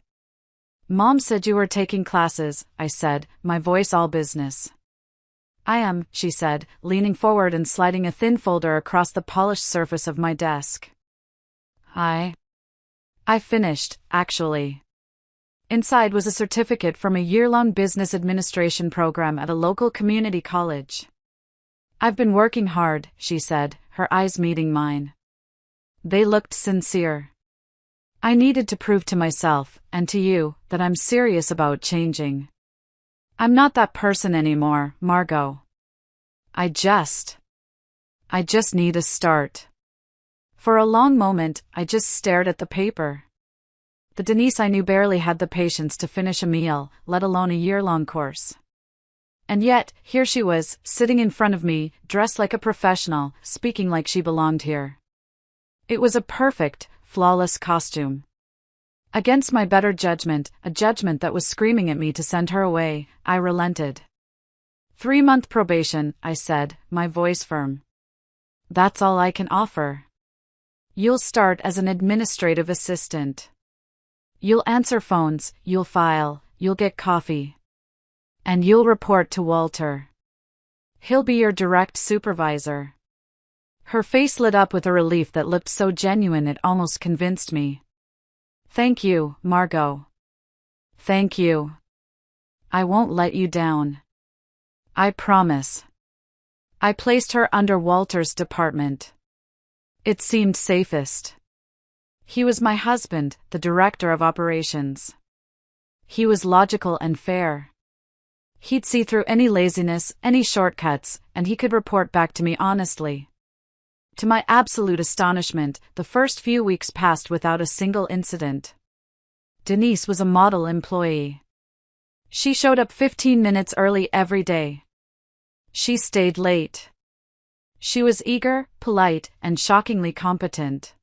Mom said you were taking classes, I said, my voice all business. I am, she said, leaning forward and sliding a thin folder across the polished surface of my desk. I finished, actually. Inside was a certificate from a year-long business administration program at a local community college. I've been working hard, she said, her eyes meeting mine. They looked sincere. I needed to prove to myself, and to you, that I'm serious about changing. I'm not that person anymore, Margot. I just need a start. For a long moment, I just stared at the paper. The Denise I knew barely had the patience to finish a meal, let alone a year-long course. And yet, here she was, sitting in front of me, dressed like a professional, speaking like she belonged here. It was a perfect, flawless costume. Against my better judgment, a judgment that was screaming at me to send her away, I relented. 3-month probation, I said, my voice firm. That's all I can offer. You'll start as an administrative assistant. You'll answer phones, you'll file, you'll get coffee. And you'll report to Walter. He'll be your direct supervisor. Her face lit up with a relief that looked so genuine it almost convinced me. Thank you, Margot. Thank you. I won't let you down. I promise. I placed her under Walter's department. It seemed safest. He was my husband, the director of operations. He was logical and fair. He'd see through any laziness, any shortcuts, and he could report back to me honestly. To my absolute astonishment, the first few weeks passed without a single incident. Denise was a model employee. She showed up 15 minutes early every day. She stayed late. She was eager, polite, and shockingly competent.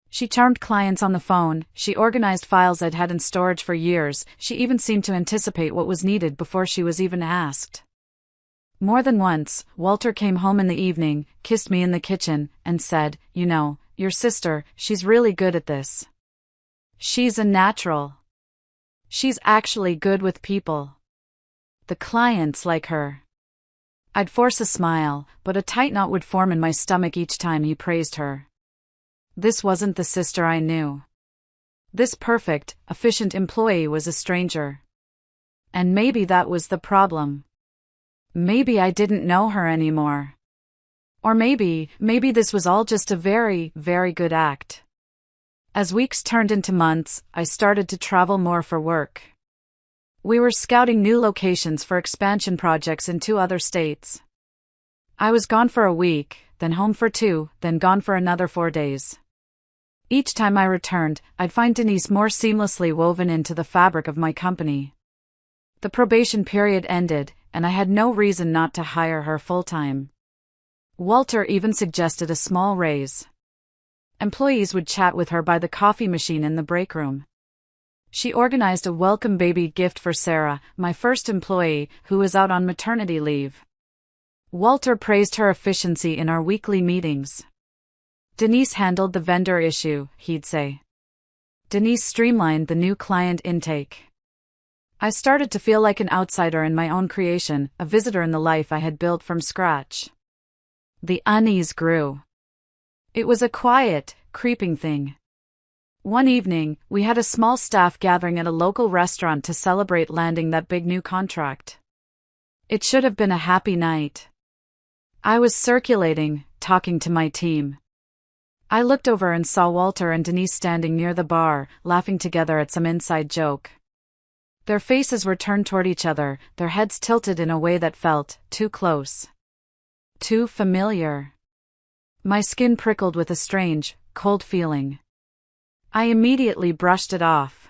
She charmed clients on the phone, she organized files I'd had in storage for years, she even seemed to anticipate what was needed before she was even asked. More than once, Walter came home in the evening, kissed me in the kitchen, and said, you know, your sister, she's really good at this. She's a natural. She's actually good with people. The clients like her. I'd force a smile, but a tight knot would form in my stomach each time he praised her. This wasn't the sister I knew. This perfect, efficient employee was a stranger. And maybe that was the problem. Maybe I didn't know her anymore. Or maybe this was all just a very, very good act. As weeks turned into months, I started to travel more for work. We were scouting new locations for expansion projects in 2 other states. I was gone for a week, then home for 2, then gone for another 4 days. Each time I returned, I'd find Denise more seamlessly woven into the fabric of my company. The probation period ended, and I had no reason not to hire her full-time. Walter even suggested a small raise. Employees would chat with her by the coffee machine in the break room. She organized a welcome baby gift for Sarah, my first employee, who was out on maternity leave. Walter praised her efficiency in our weekly meetings. Denise handled the vendor issue, he'd say. Denise streamlined the new client intake. I started to feel like an outsider in my own creation, a visitor in the life I had built from scratch. The unease grew. It was a quiet, creeping thing. One evening, we had a small staff gathering at a local restaurant to celebrate landing that big new contract. It should have been a happy night. I was circulating, talking to my team. I looked over and saw Walter and Denise standing near the bar, laughing together at some inside joke. Their faces were turned toward each other, their heads tilted in a way that felt too close. Too familiar. My skin prickled with a strange, cold feeling. I immediately brushed it off.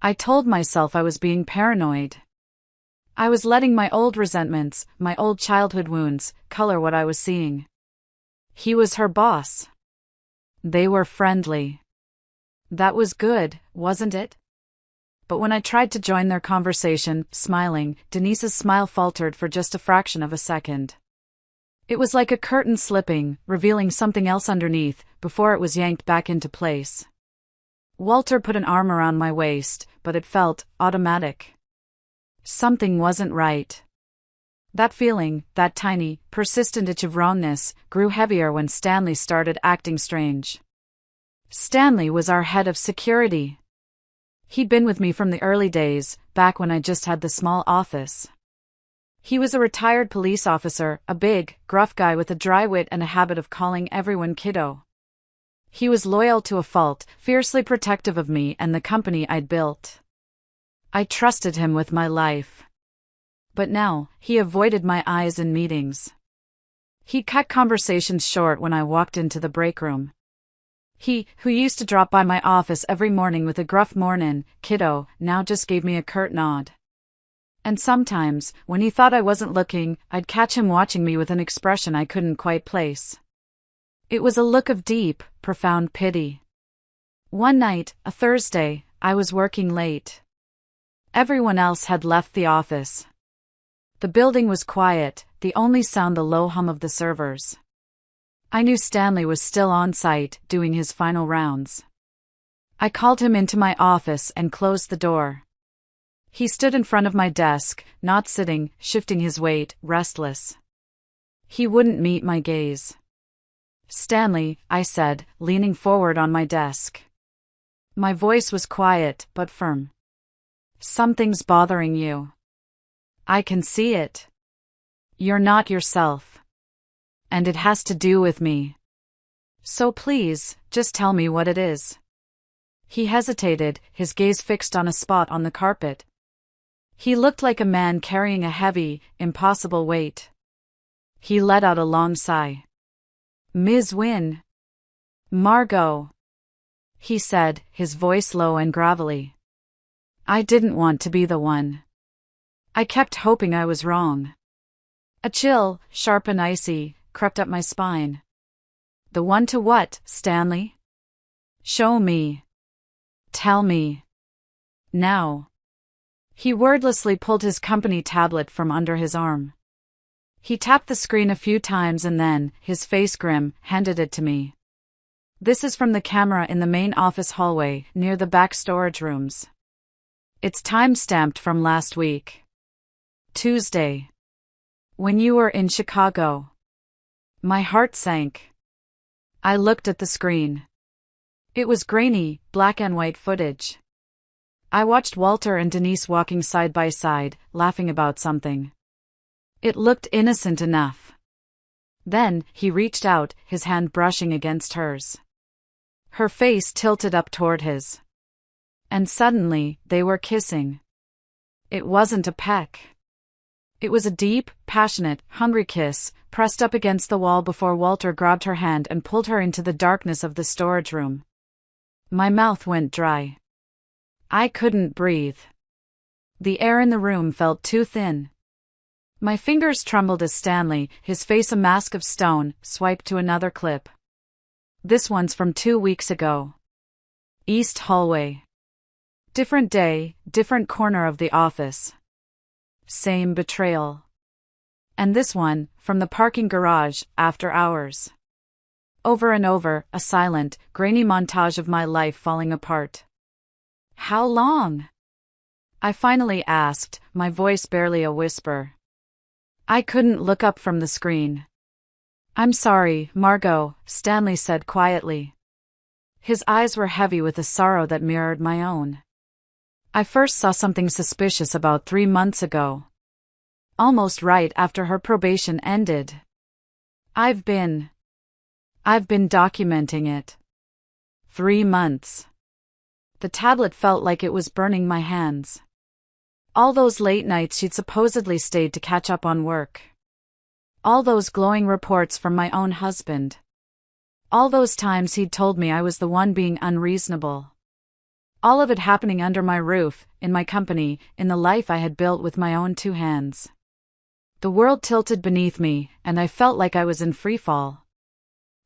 I told myself I was being paranoid. I was letting my old resentments, my old childhood wounds, color what I was seeing. He was her boss. They were friendly. That was good, wasn't it? But when I tried to join their conversation, smiling, Denise's smile faltered for just a fraction of a second. It was like a curtain slipping, revealing something else underneath, before it was yanked back into place. Walter put an arm around my waist, but it felt automatic. Something wasn't right. That feeling, that tiny, persistent itch of wrongness, grew heavier when Stanley started acting strange. Stanley was our head of security. He'd been with me from the early days, back when I just had the small office. He was a retired police officer, a big, gruff guy with a dry wit and a habit of calling everyone kiddo. He was loyal to a fault, fiercely protective of me and the company I'd built. I trusted him with my life. But now, he avoided my eyes in meetings. He cut conversations short when I walked into the break room. He, who used to drop by my office every morning with a gruff "Mornin', kiddo," now just gave me a curt nod. And sometimes, when he thought I wasn't looking, I'd catch him watching me with an expression I couldn't quite place. It was a look of deep, profound pity. One night, a Thursday, I was working late. Everyone else had left the office. The building was quiet, the only sound the low hum of the servers. I knew Stanley was still on site, doing his final rounds. I called him into my office and closed the door. He stood in front of my desk, not sitting, shifting his weight, restless. He wouldn't meet my gaze. "Stanley," I said, leaning forward on my desk. My voice was quiet, but firm. "Something's bothering you. I can see it. You're not yourself. And it has to do with me. So please, just tell me what it is." He hesitated, his gaze fixed on a spot on the carpet. He looked like a man carrying a heavy, impossible weight. He let out a long sigh. "Ms. Wynne. Margot," he said, his voice low and gravelly. I didn't want to be the one. I kept hoping I was wrong. A chill, sharp and icy, crept up my spine. "The one to what, Stanley? Show me. Tell me. Now." He wordlessly pulled his company tablet from under his arm. He tapped the screen a few times and then, his face grim, handed it to me. "This is from the camera in the main office hallway, near the back storage rooms. It's time-stamped from last week. Tuesday. When you were in Chicago." My heart sank. I looked at the screen. It was grainy, black and white footage. I watched Walter and Denise walking side by side, laughing about something. It looked innocent enough. Then, he reached out, his hand brushing against hers. Her face tilted up toward his. And suddenly, they were kissing. It wasn't a peck. It was a deep, passionate, hungry kiss, pressed up against the wall before Walter grabbed her hand and pulled her into the darkness of the storage room. My mouth went dry. I couldn't breathe. The air in the room felt too thin. My fingers trembled as Stanley, his face a mask of stone, swiped to another clip. This one's from 2 weeks ago. East hallway. Different day, different corner of the office. Same betrayal. And this one, from the parking garage, after hours. Over and over, a silent, grainy montage of my life falling apart. "How long?" I finally asked, my voice barely a whisper. I couldn't look up from the screen. "I'm sorry, Margot," Stanley said quietly. His eyes were heavy with a sorrow that mirrored my own. "I first saw something suspicious about 3 months ago. Almost right after her probation ended. I've been documenting it. 3 months. The tablet felt like it was burning my hands. All those late nights she'd supposedly stayed to catch up on work. All those glowing reports from my own husband. All those times he'd told me I was the one being unreasonable. All of it happening under my roof, in my company, in the life I had built with my own 2 hands. The world tilted beneath me, and I felt like I was in freefall.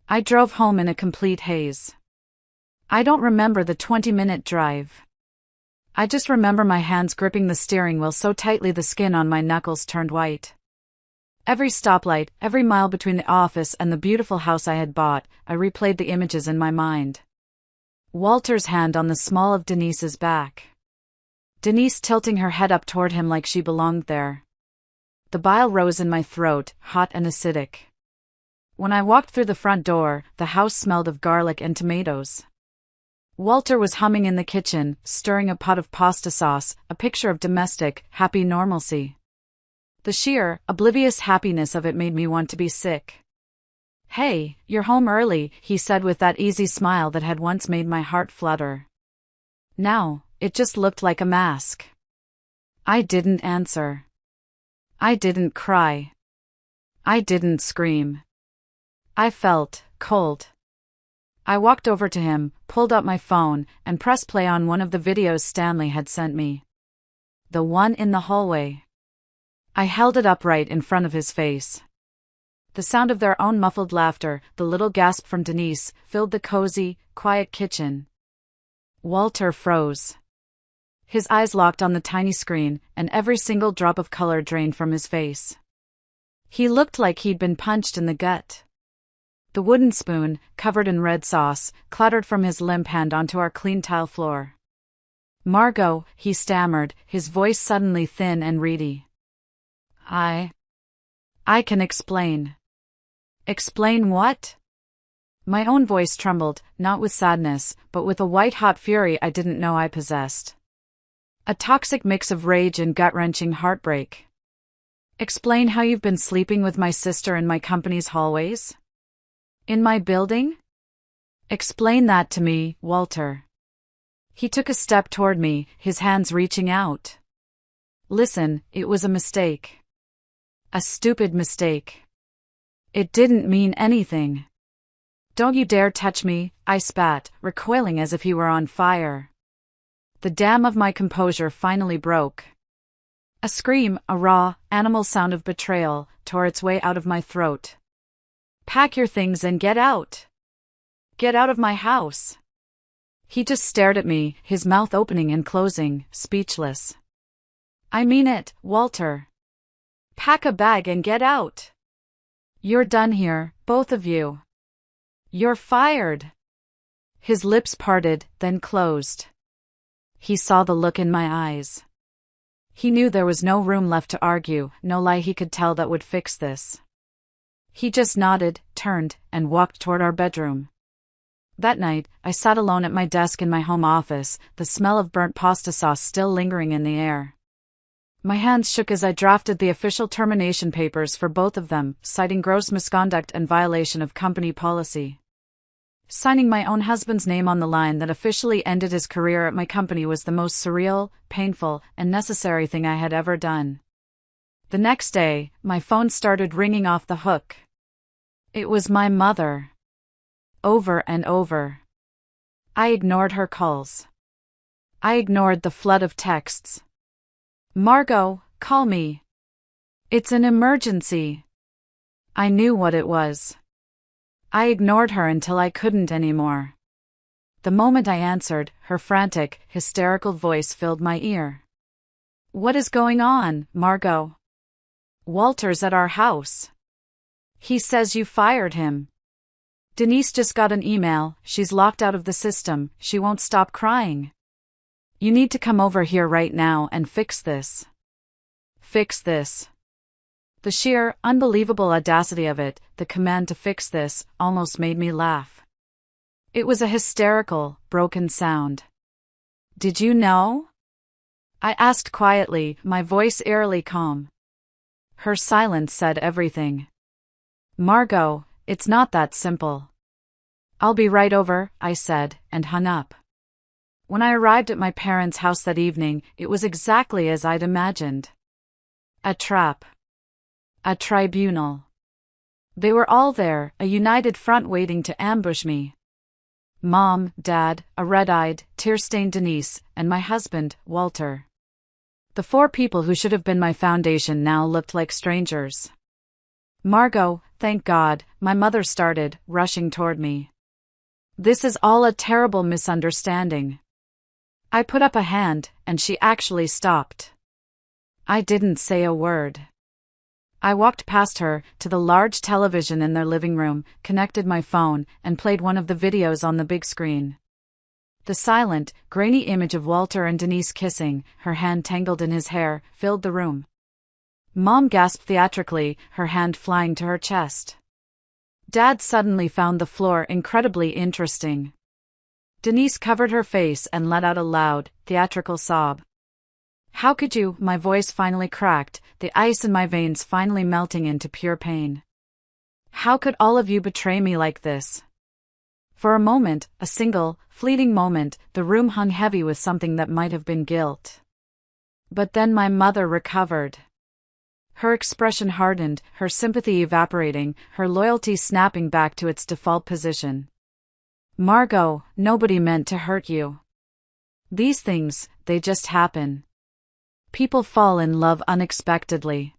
I drove home in a complete haze. I don't remember the 20-minute drive. I just remember my hands gripping the steering wheel so tightly the skin on my knuckles turned white. Every stoplight, every mile between the office and the beautiful house I had bought, I replayed the images in my mind. Walter's hand on the small of Denise's back. Denise tilting her head up toward him like she belonged there. The bile rose in my throat, hot and acidic. When I walked through the front door, the house smelled of garlic and tomatoes. Walter was humming in the kitchen, stirring a pot of pasta sauce, a picture of domestic, happy normalcy. The sheer, oblivious happiness of it made me want to be sick. "Hey, you're home early," he said with that easy smile that had once made my heart flutter. Now, it just looked like a mask. I didn't answer. I didn't cry. I didn't scream. I felt cold. I walked over to him, pulled out my phone, and pressed play on one of the videos Stanley had sent me. The one in the hallway. I held it up right in front of his face. The sound of their own muffled laughter, the little gasp from Denise, filled the cozy, quiet kitchen. Walter froze. His eyes locked on the tiny screen, and every single drop of color drained from his face. He looked like he'd been punched in the gut. The wooden spoon, covered in red sauce, clattered from his limp hand onto our clean tile floor. "Margot," he stammered, his voice suddenly thin and reedy. I can explain." "Explain what?" My own voice trembled, not with sadness, but with a white-hot fury I didn't know I possessed. A toxic mix of rage and gut-wrenching heartbreak. "Explain how you've been sleeping with my sister in my company's hallways? In my building? Explain that to me, Walter." He took a step toward me, his hands reaching out. "Listen, it was a mistake. A stupid mistake. It didn't mean anything. Don't you dare touch me," I spat, recoiling as if he were on fire. The dam of my composure finally broke. A scream, a raw, animal sound of betrayal, tore its way out of my throat. "Pack your things and get out. Get out of my house." He just stared at me, his mouth opening and closing, speechless. "I mean it, Walter. Pack a bag and get out. You're done here, both of you. You're fired." His lips parted, then closed. He saw the look in my eyes. He knew there was no room left to argue, no lie he could tell that would fix this. He just nodded, turned, and walked toward our bedroom. That night, I sat alone at my desk in my home office, the smell of burnt pasta sauce still lingering in the air. My hands shook as I drafted the official termination papers for both of them, citing gross misconduct and violation of company policy. Signing my own husband's name on the line that officially ended his career at my company was the most surreal, painful, and necessary thing I had ever done. The next day, my phone started ringing off the hook. It was my mother. Over and over. I ignored her calls. I ignored the flood of texts. "Margot, call me. It's an emergency." I knew what it was. I ignored her until I couldn't anymore. The moment I answered, her frantic, hysterical voice filled my ear. "What is going on, Margot? Walter's at our house. He says you fired him. Denise just got an email, she's locked out of the system, she won't stop crying. You need to come over here right now and fix this. Fix this." The sheer, unbelievable audacity of it, the command to fix this, almost made me laugh. It was a hysterical, broken sound. "Did you know?" I asked quietly, my voice eerily calm. Her silence said everything. "Margot, it's not that simple." "I'll be right over," I said, and hung up. When I arrived at my parents' house that evening, it was exactly as I'd imagined. A trap. A tribunal. They were all there, a united front waiting to ambush me. Mom, Dad, a red-eyed, tear-stained Denise, and my husband, Walter. The four people who should have been my foundation now looked like strangers. Margot, thank God, my mother started, rushing toward me. This is all a terrible misunderstanding. I put up a hand, and she actually stopped. I didn't say a word. I walked past her, to the large television in their living room, connected my phone, and played one of the videos on the big screen. The silent, grainy image of Walter and Denise kissing, her hand tangled in his hair, filled the room. Mom gasped theatrically, her hand flying to her chest. Dad suddenly found the floor incredibly interesting. Denise covered her face and let out a loud, theatrical sob. How could you? My voice finally cracked, the ice in my veins finally melting into pure pain. How could all of you betray me like this? For a moment, a single, fleeting moment, the room hung heavy with something that might have been guilt. But then my mother recovered. Her expression hardened, her sympathy evaporating, her loyalty snapping back to its default position. Margot, nobody meant to hurt you. These things, they just happen. People fall in love unexpectedly.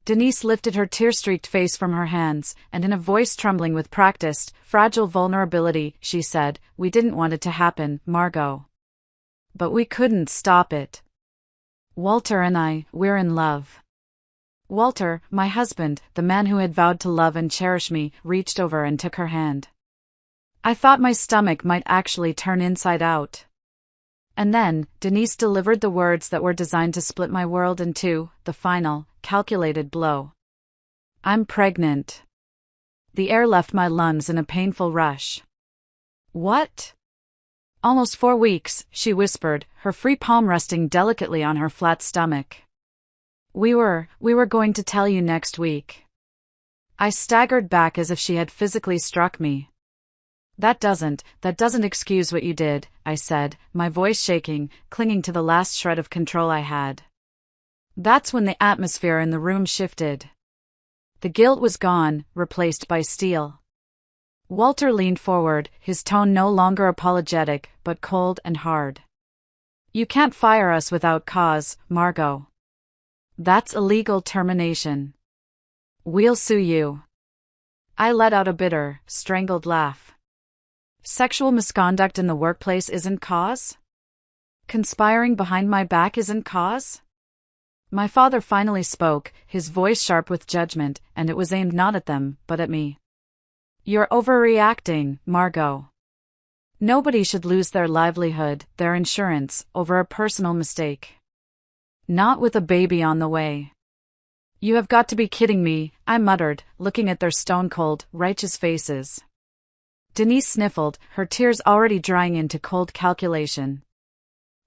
Denise lifted her tear-streaked face from her hands, and in a voice trembling with practiced, fragile vulnerability, she said, "We didn't want it to happen, Margot. But we couldn't stop it. Walter and I, we're in love." Walter, my husband, the man who had vowed to love and cherish me, reached over and took her hand. I thought my stomach might actually turn inside out. And then, Denise delivered the words that were designed to split my world in two, the final, calculated blow. "I'm pregnant." The air left my lungs in a painful rush. "What?" "Almost 4 weeks," she whispered, her free palm resting delicately on her flat stomach. We were going to tell you next week." I staggered back as if she had physically struck me. That doesn't excuse what you did," I said, my voice shaking, clinging to the last shred of control I had. That's when the atmosphere in the room shifted. The guilt was gone, replaced by steel. Walter leaned forward, his tone no longer apologetic, but cold and hard. "You can't fire us without cause, Margot. That's illegal termination. We'll sue you." I let out a bitter, strangled laugh. Sexual misconduct in the workplace isn't cause? Conspiring behind my back isn't cause? My father finally spoke, his voice sharp with judgment, and it was aimed not at them, but at me. "You're overreacting, Margot. Nobody should lose their livelihood, their insurance, over a personal mistake. Not with a baby on the way." "You have got to be kidding me," I muttered, looking at their stone-cold, righteous faces. Denise sniffled, her tears already drying into cold calculation.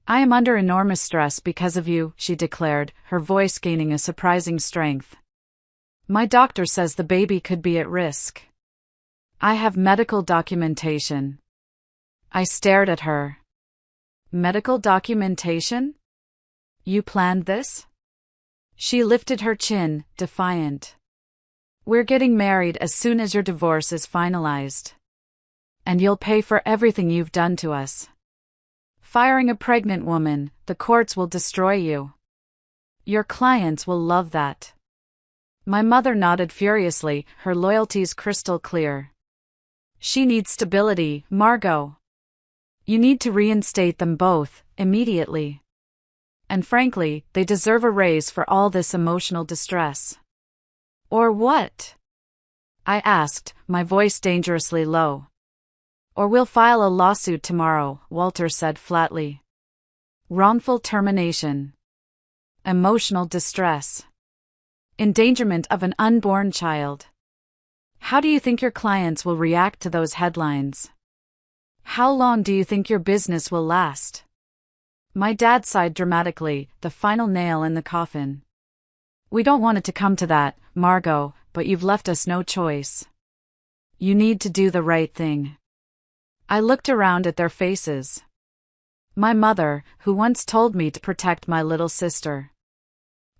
"I am under enormous stress because of you," she declared, her voice gaining a surprising strength. "My doctor says the baby could be at risk. I have medical documentation." I stared at her. "Medical documentation? You planned this?" She lifted her chin, defiant. "We're getting married as soon as your divorce is finalized. And you'll pay for everything you've done to us. Firing a pregnant woman, the courts will destroy you. Your clients will love that." My mother nodded furiously, her loyalties crystal clear. "She needs stability, Margot. You need to reinstate them both, immediately. And frankly, they deserve a raise for all this emotional distress." "Or what?" I asked, my voice dangerously low. "Or we'll file a lawsuit tomorrow," Walter said flatly. "Wrongful termination. Emotional distress. Endangerment of an unborn child. How do you think your clients will react to those headlines? How long do you think your business will last?" My dad sighed dramatically, the final nail in the coffin. "We don't want it to come to that, Margot, but you've left us no choice. You need to do the right thing." I looked around at their faces. My mother, who once told me to protect my little sister.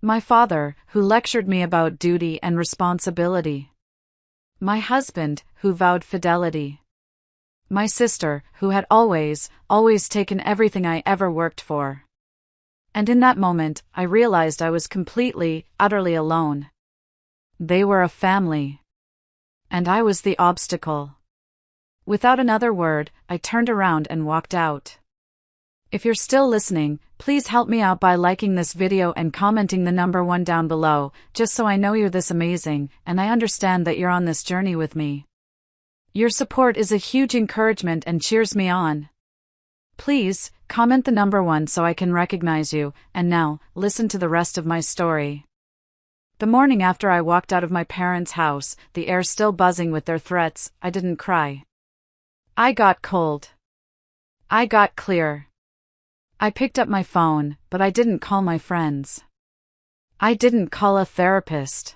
My father, who lectured me about duty and responsibility. My husband, who vowed fidelity. My sister, who had always taken everything I ever worked for. And in that moment, I realized I was completely, utterly alone. They were a family. And I was the obstacle. Without another word, I turned around and walked out. If you're still listening, please help me out by liking this video and commenting the number 1 down below, just so I know you're this amazing, and I understand that you're on this journey with me. Your support is a huge encouragement and cheers me on. Please, comment the number 1 so I can recognize you, and now, listen to the rest of my story. The morning after I walked out of my parents' house, the air still buzzing with their threats, I didn't cry. I got cold. I got clear. I picked up my phone, but I didn't call my friends. I didn't call a therapist.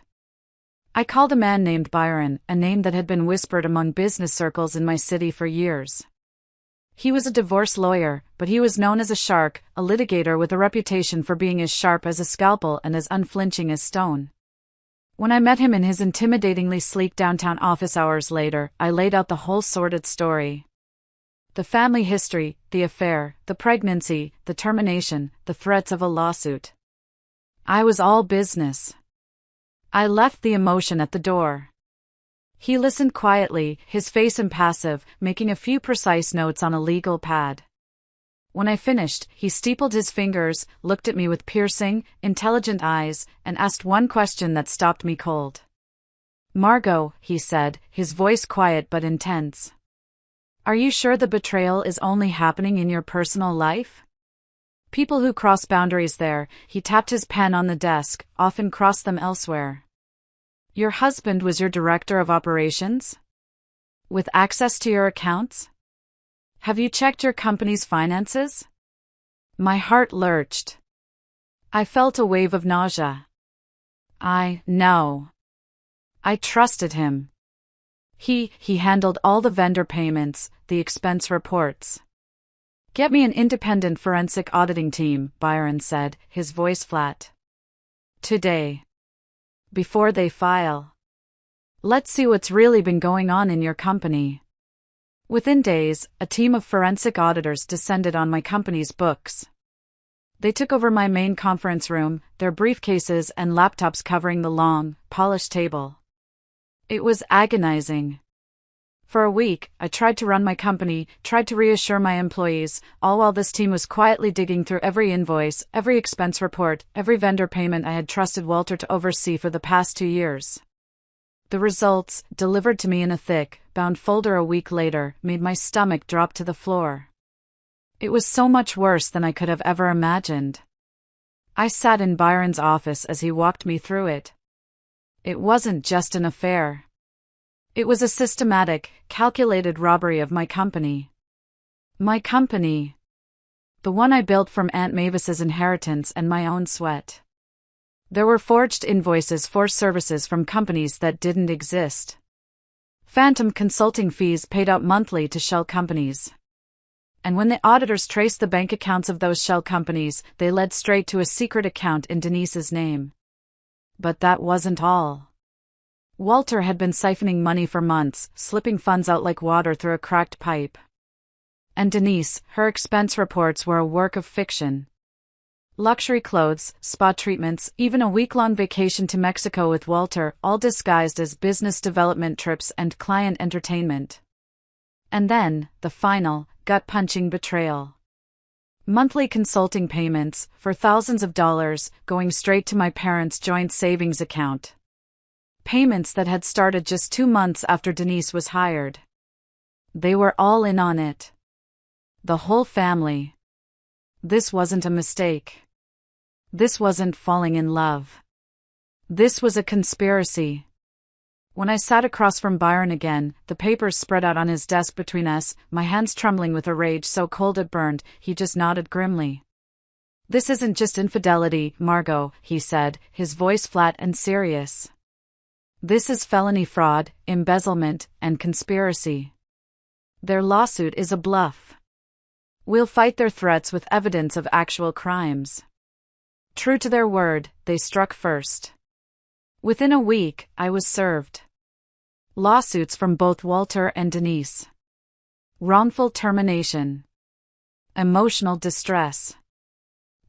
I called a man named Byron, a name that had been whispered among business circles in my city for years. He was a divorce lawyer, but he was known as a shark, a litigator with a reputation for being as sharp as a scalpel and as unflinching as stone. When I met him in his intimidatingly sleek downtown office hours later, I laid out the whole sordid story. The family history, the affair, the pregnancy, the termination, the threats of a lawsuit. I was all business. I left the emotion at the door. He listened quietly, his face impassive, making a few precise notes on a legal pad. When I finished, he steepled his fingers, looked at me with piercing, intelligent eyes, and asked one question that stopped me cold. "Margot," he said, his voice quiet but intense. "Are you sure the betrayal is only happening in your personal life? People who cross boundaries there," he tapped his pen on the desk, "often cross them elsewhere. Your husband was your director of operations? With access to your accounts? Have you checked your company's finances?" My heart lurched. I felt a wave of nausea. No. I trusted him. He handled all the vendor payments, the expense reports. "Get me an independent forensic auditing team," Byron said, his voice flat. "Today. Before they file. Let's see what's really been going on in your company." Within days, a team of forensic auditors descended on my company's books. They took over my main conference room, their briefcases and laptops covering the long, polished table. It was agonizing. For a week, I tried to run my company, tried to reassure my employees, all while this team was quietly digging through every invoice, every expense report, every vendor payment I had trusted Walter to oversee for the past 2 years. The results, delivered to me in a thick, bound folder a week later, made my stomach drop to the floor. It was so much worse than I could have ever imagined. I sat in Byron's office as he walked me through it. It wasn't just an affair. It was a systematic, calculated robbery of my company. My company. The one I built from Aunt Mavis's inheritance and my own sweat. There were forged invoices for services from companies that didn't exist. Phantom consulting fees paid out monthly to shell companies. And when the auditors traced the bank accounts of those shell companies, they led straight to a secret account in Denise's name. But that wasn't all. Walter had been siphoning money for months, slipping funds out like water through a cracked pipe. And Denise, her expense reports were a work of fiction. Luxury clothes, spa treatments, even a week-long vacation to Mexico with Walter, all disguised as business development trips and client entertainment. And then, the final, gut-punching betrayal. Monthly consulting payments, for thousands of dollars, going straight to my parents' joint savings account. Payments that had started just 2 months after Denise was hired. They were all in on it. The whole family. This wasn't a mistake. This wasn't falling in love. This was a conspiracy. When I sat across from Byron again, the papers spread out on his desk between us, my hands trembling with a rage so cold it burned, he just nodded grimly. "This isn't just infidelity, Margot," he said, his voice flat and serious. "This is felony fraud, embezzlement, and conspiracy. Their lawsuit is a bluff. We'll fight their threats with evidence of actual crimes." True to their word, they struck first. Within a week, I was served. Lawsuits from both Walter and Denise. wrongful termination, emotional distress,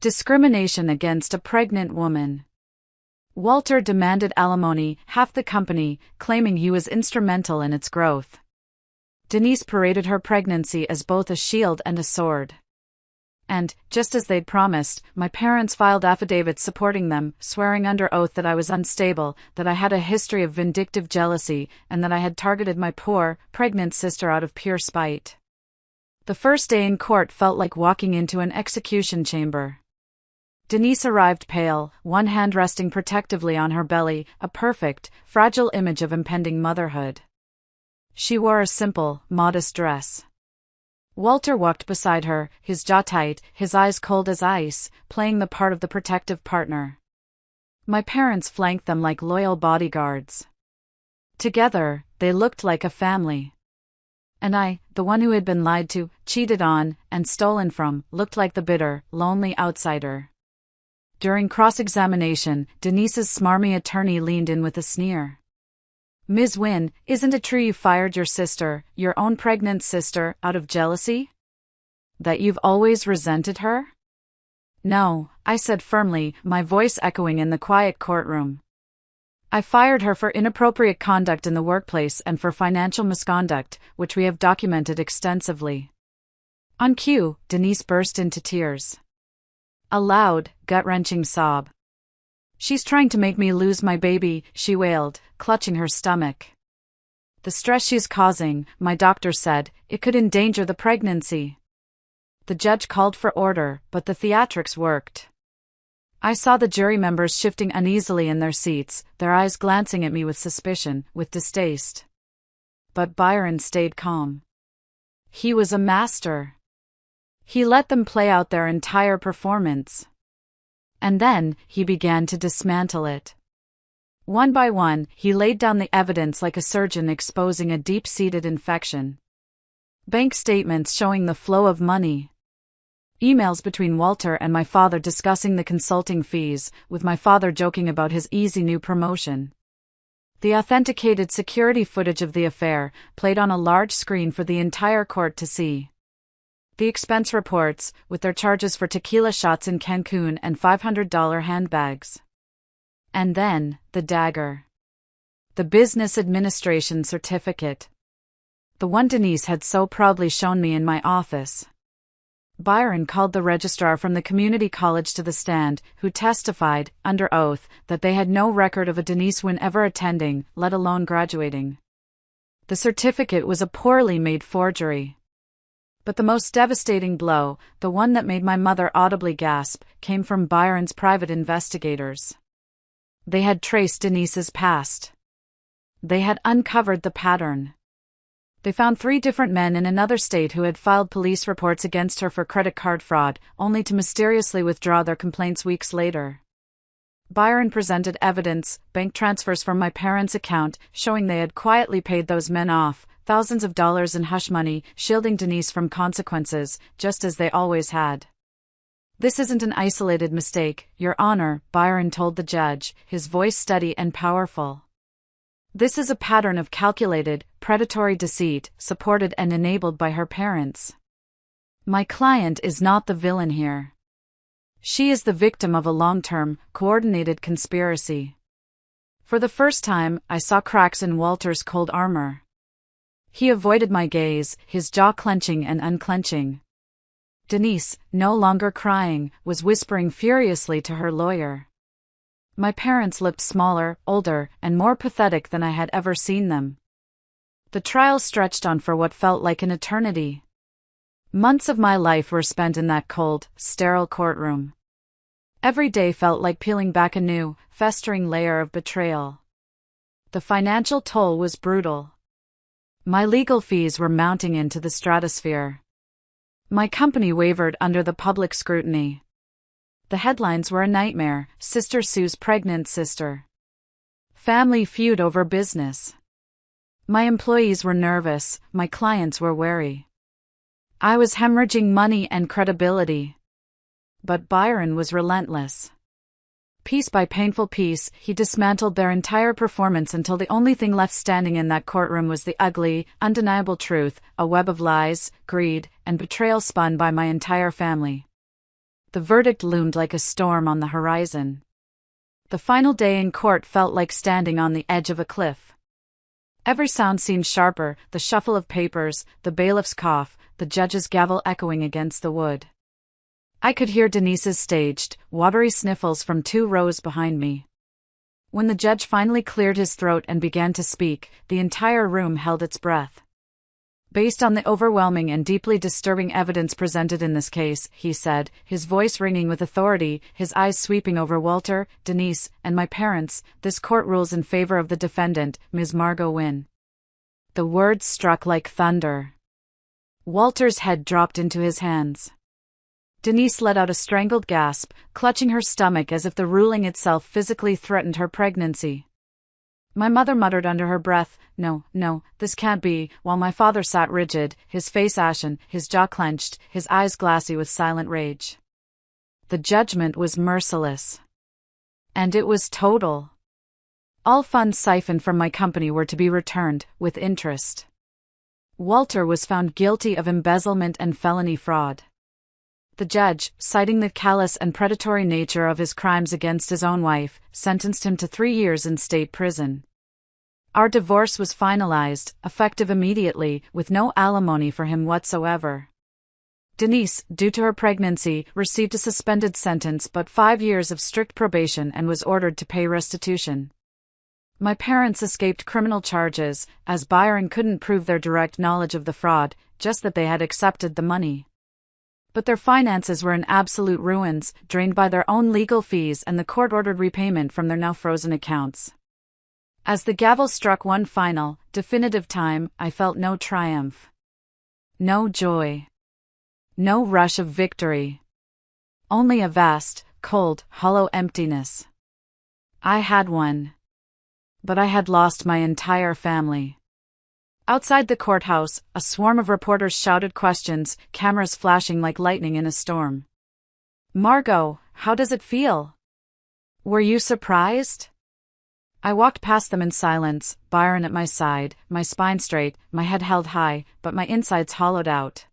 discrimination against a pregnant woman. Walter demanded alimony, half the company, claiming he was instrumental in its growth. Denise paraded her pregnancy as both a shield and a sword. And, just as they'd promised, my parents filed affidavits supporting them, swearing under oath that I was unstable, that I had a history of vindictive jealousy, and that I had targeted my poor, pregnant sister out of pure spite. The first day in court felt like walking into an execution chamber. Denise arrived pale, one hand resting protectively on her belly, a perfect, fragile image of impending motherhood. She wore a simple, modest dress. Walter walked beside her, his jaw tight, his eyes cold as ice, playing the part of the protective partner. My parents flanked them like loyal bodyguards. Together, they looked like a family. And I, the one who had been lied to, cheated on, and stolen from, looked like the bitter, lonely outsider. During cross-examination, Denise's smarmy attorney leaned in with a sneer. "Ms. Wynne, isn't it true you fired your sister, your own pregnant sister, out of jealousy? That you've always resented her?" "No," I said firmly, my voice echoing in the quiet courtroom. "I fired her for inappropriate conduct in the workplace and for financial misconduct, which we have documented extensively." On cue, Denise burst into tears. A loud, gut-wrenching sob. "She's trying to make me lose my baby," she wailed, clutching her stomach. "The stress she's causing," my doctor said, "it could endanger the pregnancy." The judge called for order, but the theatrics worked. I saw the jury members shifting uneasily in their seats, their eyes glancing at me with suspicion, with distaste. But Byron stayed calm. He was a master. He let them play out their entire performance. And then, he began to dismantle it. One by one, he laid down the evidence like a surgeon exposing a deep-seated infection. Bank statements showing the flow of money. Emails between Walter and my father discussing the consulting fees, with my father joking about his easy new promotion. The authenticated security footage of the affair, played on a large screen for the entire court to see. The expense reports, with their charges for tequila shots in Cancun and $500 handbags. And then, the dagger. The business administration certificate. The one Denise had so proudly shown me in my office. Byron called the registrar from the community college to the stand, who testified, under oath, that they had no record of a Denise Wynne ever attending, let alone graduating. The certificate was a poorly made forgery. But the most devastating blow, the one that made my mother audibly gasp, came from Byron's private investigators. They had traced Denise's past. They had uncovered the pattern. They found 3 different men in another state who had filed police reports against her for credit card fraud, only to mysteriously withdraw their complaints weeks later. Byron presented evidence, bank transfers from my parents' account, showing they had quietly paid those men off, thousands of dollars in hush money, shielding Denise from consequences, just as they always had. "This isn't an isolated mistake, Your Honor," Byron told the judge, his voice steady and powerful. "This is a pattern of calculated, predatory deceit, supported and enabled by her parents. My client is not the villain here. She is the victim of a long-term, coordinated conspiracy." For the first time, I saw cracks in Walter's cold armor. He avoided my gaze, his jaw clenching and unclenching. Denise, no longer crying, was whispering furiously to her lawyer. My parents looked smaller, older, and more pathetic than I had ever seen them. The trial stretched on for what felt like an eternity. Months of my life were spent in that cold, sterile courtroom. Every day felt like peeling back a new, festering layer of betrayal. The financial toll was brutal. My legal fees were mounting into the stratosphere. My company wavered under the public scrutiny. The headlines were a nightmare: Sister sues pregnant sister. Family feud over business. My employees were nervous, my clients were wary. I was hemorrhaging money and credibility. But Byron was relentless. Piece by painful piece, he dismantled their entire performance until the only thing left standing in that courtroom was the ugly, undeniable truth, a web of lies, greed, and betrayal spun by my entire family. The verdict loomed like a storm on the horizon. The final day in court felt like standing on the edge of a cliff. Every sound seemed sharper, the shuffle of papers, the bailiff's cough, the judge's gavel echoing against the wood. I could hear Denise's staged, watery sniffles from 2 rows behind me. When the judge finally cleared his throat and began to speak, the entire room held its breath. Based on the overwhelming and deeply disturbing evidence presented in this case, he said, his voice ringing with authority, his eyes sweeping over Walter, Denise, and my parents, this court rules in favor of the defendant, Ms. Margot Wynne. The words struck like thunder. Walter's head dropped into his hands. Denise let out a strangled gasp, clutching her stomach as if the ruling itself physically threatened her pregnancy. My mother muttered under her breath, "No, no, this can't be," while my father sat rigid, his face ashen, his jaw clenched, his eyes glassy with silent rage. The judgment was merciless. And it was total. All funds siphoned from my company were to be returned, with interest. Walter was found guilty of embezzlement and felony fraud. The judge, citing the callous and predatory nature of his crimes against his own wife, sentenced him to 3 years in state prison. Our divorce was finalized, effective immediately, with no alimony for him whatsoever. Denise, due to her pregnancy, received a suspended sentence but 5 years of strict probation and was ordered to pay restitution. My parents escaped criminal charges, as Byron couldn't prove their direct knowledge of the fraud, just that they had accepted the money. But their finances were in absolute ruins, drained by their own legal fees and the court-ordered repayment from their now frozen accounts. As the gavel struck one final, definitive time, I felt no triumph. No joy. No rush of victory. Only a vast, cold, hollow emptiness. I had won. But I had lost my entire family. Outside the courthouse, a swarm of reporters shouted questions, cameras flashing like lightning in a storm. "Margot, how does it feel? Were you surprised?" I walked past them in silence, Byron at my side, my spine straight, my head held high, but my insides hollowed out.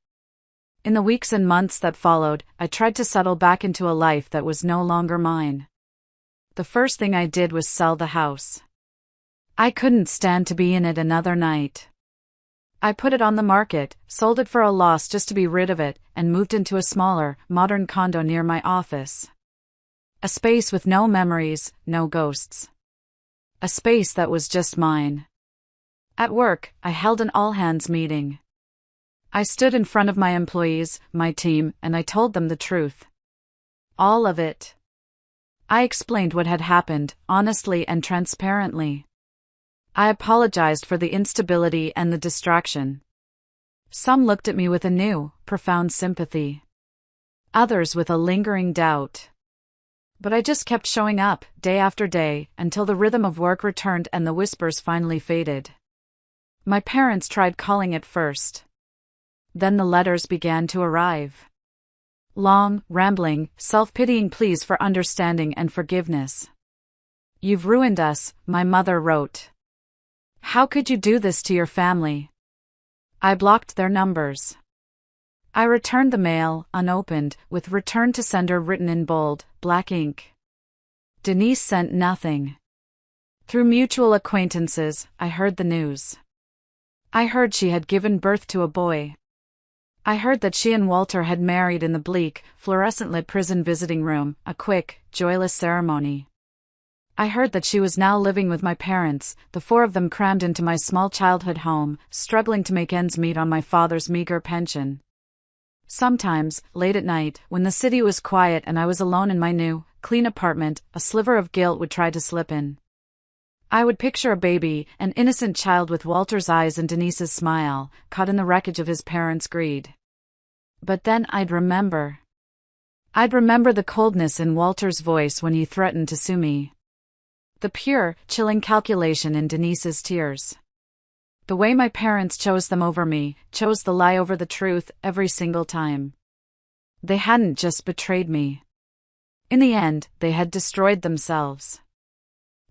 In the weeks and months that followed, I tried to settle back into a life that was no longer mine. The first thing I did was sell the house. I couldn't stand to be in it another night. I put it on the market, sold it for a loss just to be rid of it, and moved into a smaller, modern condo near my office. A space with no memories, no ghosts. A space that was just mine. At work, I held an all-hands meeting. I stood in front of my employees, my team, and I told them the truth. All of it. I explained what had happened, honestly and transparently. I apologized for the instability and the distraction. Some looked at me with a new, profound sympathy. Others with a lingering doubt. But I just kept showing up, day after day, until the rhythm of work returned and the whispers finally faded. My parents tried calling at first. Then the letters began to arrive. Long, rambling, self-pitying pleas for understanding and forgiveness. "You've ruined us," my mother wrote. "How could you do this to your family?" I blocked their numbers. I returned the mail, unopened, with "return to sender" written in bold, black ink. Denise sent nothing. Through mutual acquaintances, I heard the news. I heard she had given birth to a boy. I heard that she and Walter had married in the bleak, fluorescent-lit prison visiting room, a quick, joyless ceremony. I heard that she was now living with my parents, the 4 of them crammed into my small childhood home, struggling to make ends meet on my father's meager pension. Sometimes, late at night, when the city was quiet and I was alone in my new, clean apartment, a sliver of guilt would try to slip in. I would picture a baby, an innocent child with Walter's eyes and Denise's smile, caught in the wreckage of his parents' greed. But then I'd remember. I'd remember the coldness in Walter's voice when he threatened to sue me. The pure, chilling calculation in Denise's tears. The way my parents chose them over me, chose the lie over the truth, every single time. They hadn't just betrayed me. In the end, they had destroyed themselves.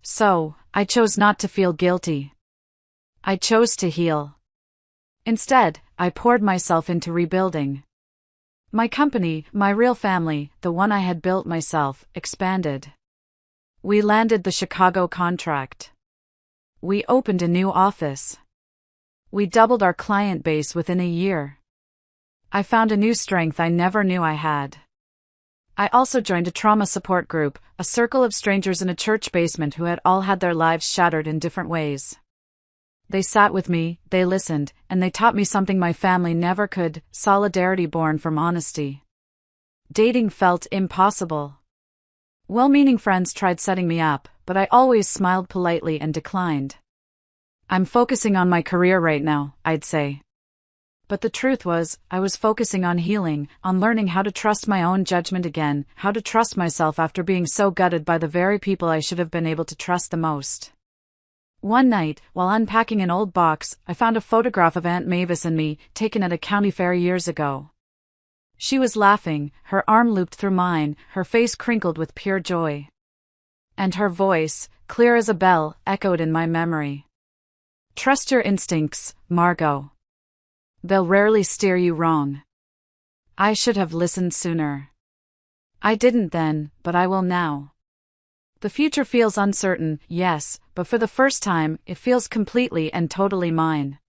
So, I chose not to feel guilty. I chose to heal. Instead, I poured myself into rebuilding. My company, my real family, the one I had built myself, expanded. We landed the Chicago contract. We opened a new office. We doubled our client base within a year. I found a new strength I never knew I had. I also joined a trauma support group, a circle of strangers in a church basement who had all had their lives shattered in different ways. They sat with me, they listened, and they taught me something my family never could: solidarity born from honesty. Dating felt impossible. Well-meaning friends tried setting me up, but I always smiled politely and declined. I'm focusing on my career right now, I'd say. But the truth was, I was focusing on healing, on learning how to trust my own judgment again, how to trust myself after being so gutted by the very people I should have been able to trust the most. One night, while unpacking an old box, I found a photograph of Aunt Mavis and me, taken at a county fair years ago. She was laughing, her arm looped through mine, her face crinkled with pure joy. And her voice, clear as a bell, echoed in my memory. Trust your instincts, Margot. They'll rarely steer you wrong. I should have listened sooner. I didn't then, but I will now. The future feels uncertain, yes, but for the first time, it feels completely and totally mine.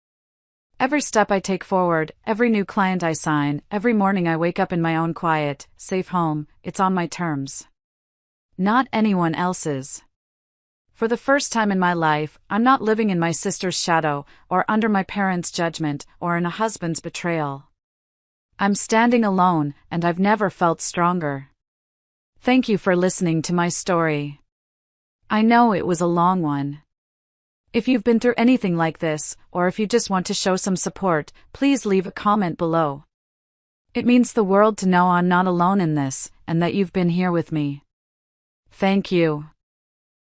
Every step I take forward, every new client I sign, every morning I wake up in my own quiet, safe home, it's on my terms. Not anyone else's. For the first time in my life, I'm not living in my sister's shadow, or under my parents' judgment, or in a husband's betrayal. I'm standing alone, and I've never felt stronger. Thank you for listening to my story. I know it was a long one. If you've been through anything like this, or if you just want to show some support, please leave a comment below. It means the world to know I'm not alone in this, and that you've been here with me. Thank you.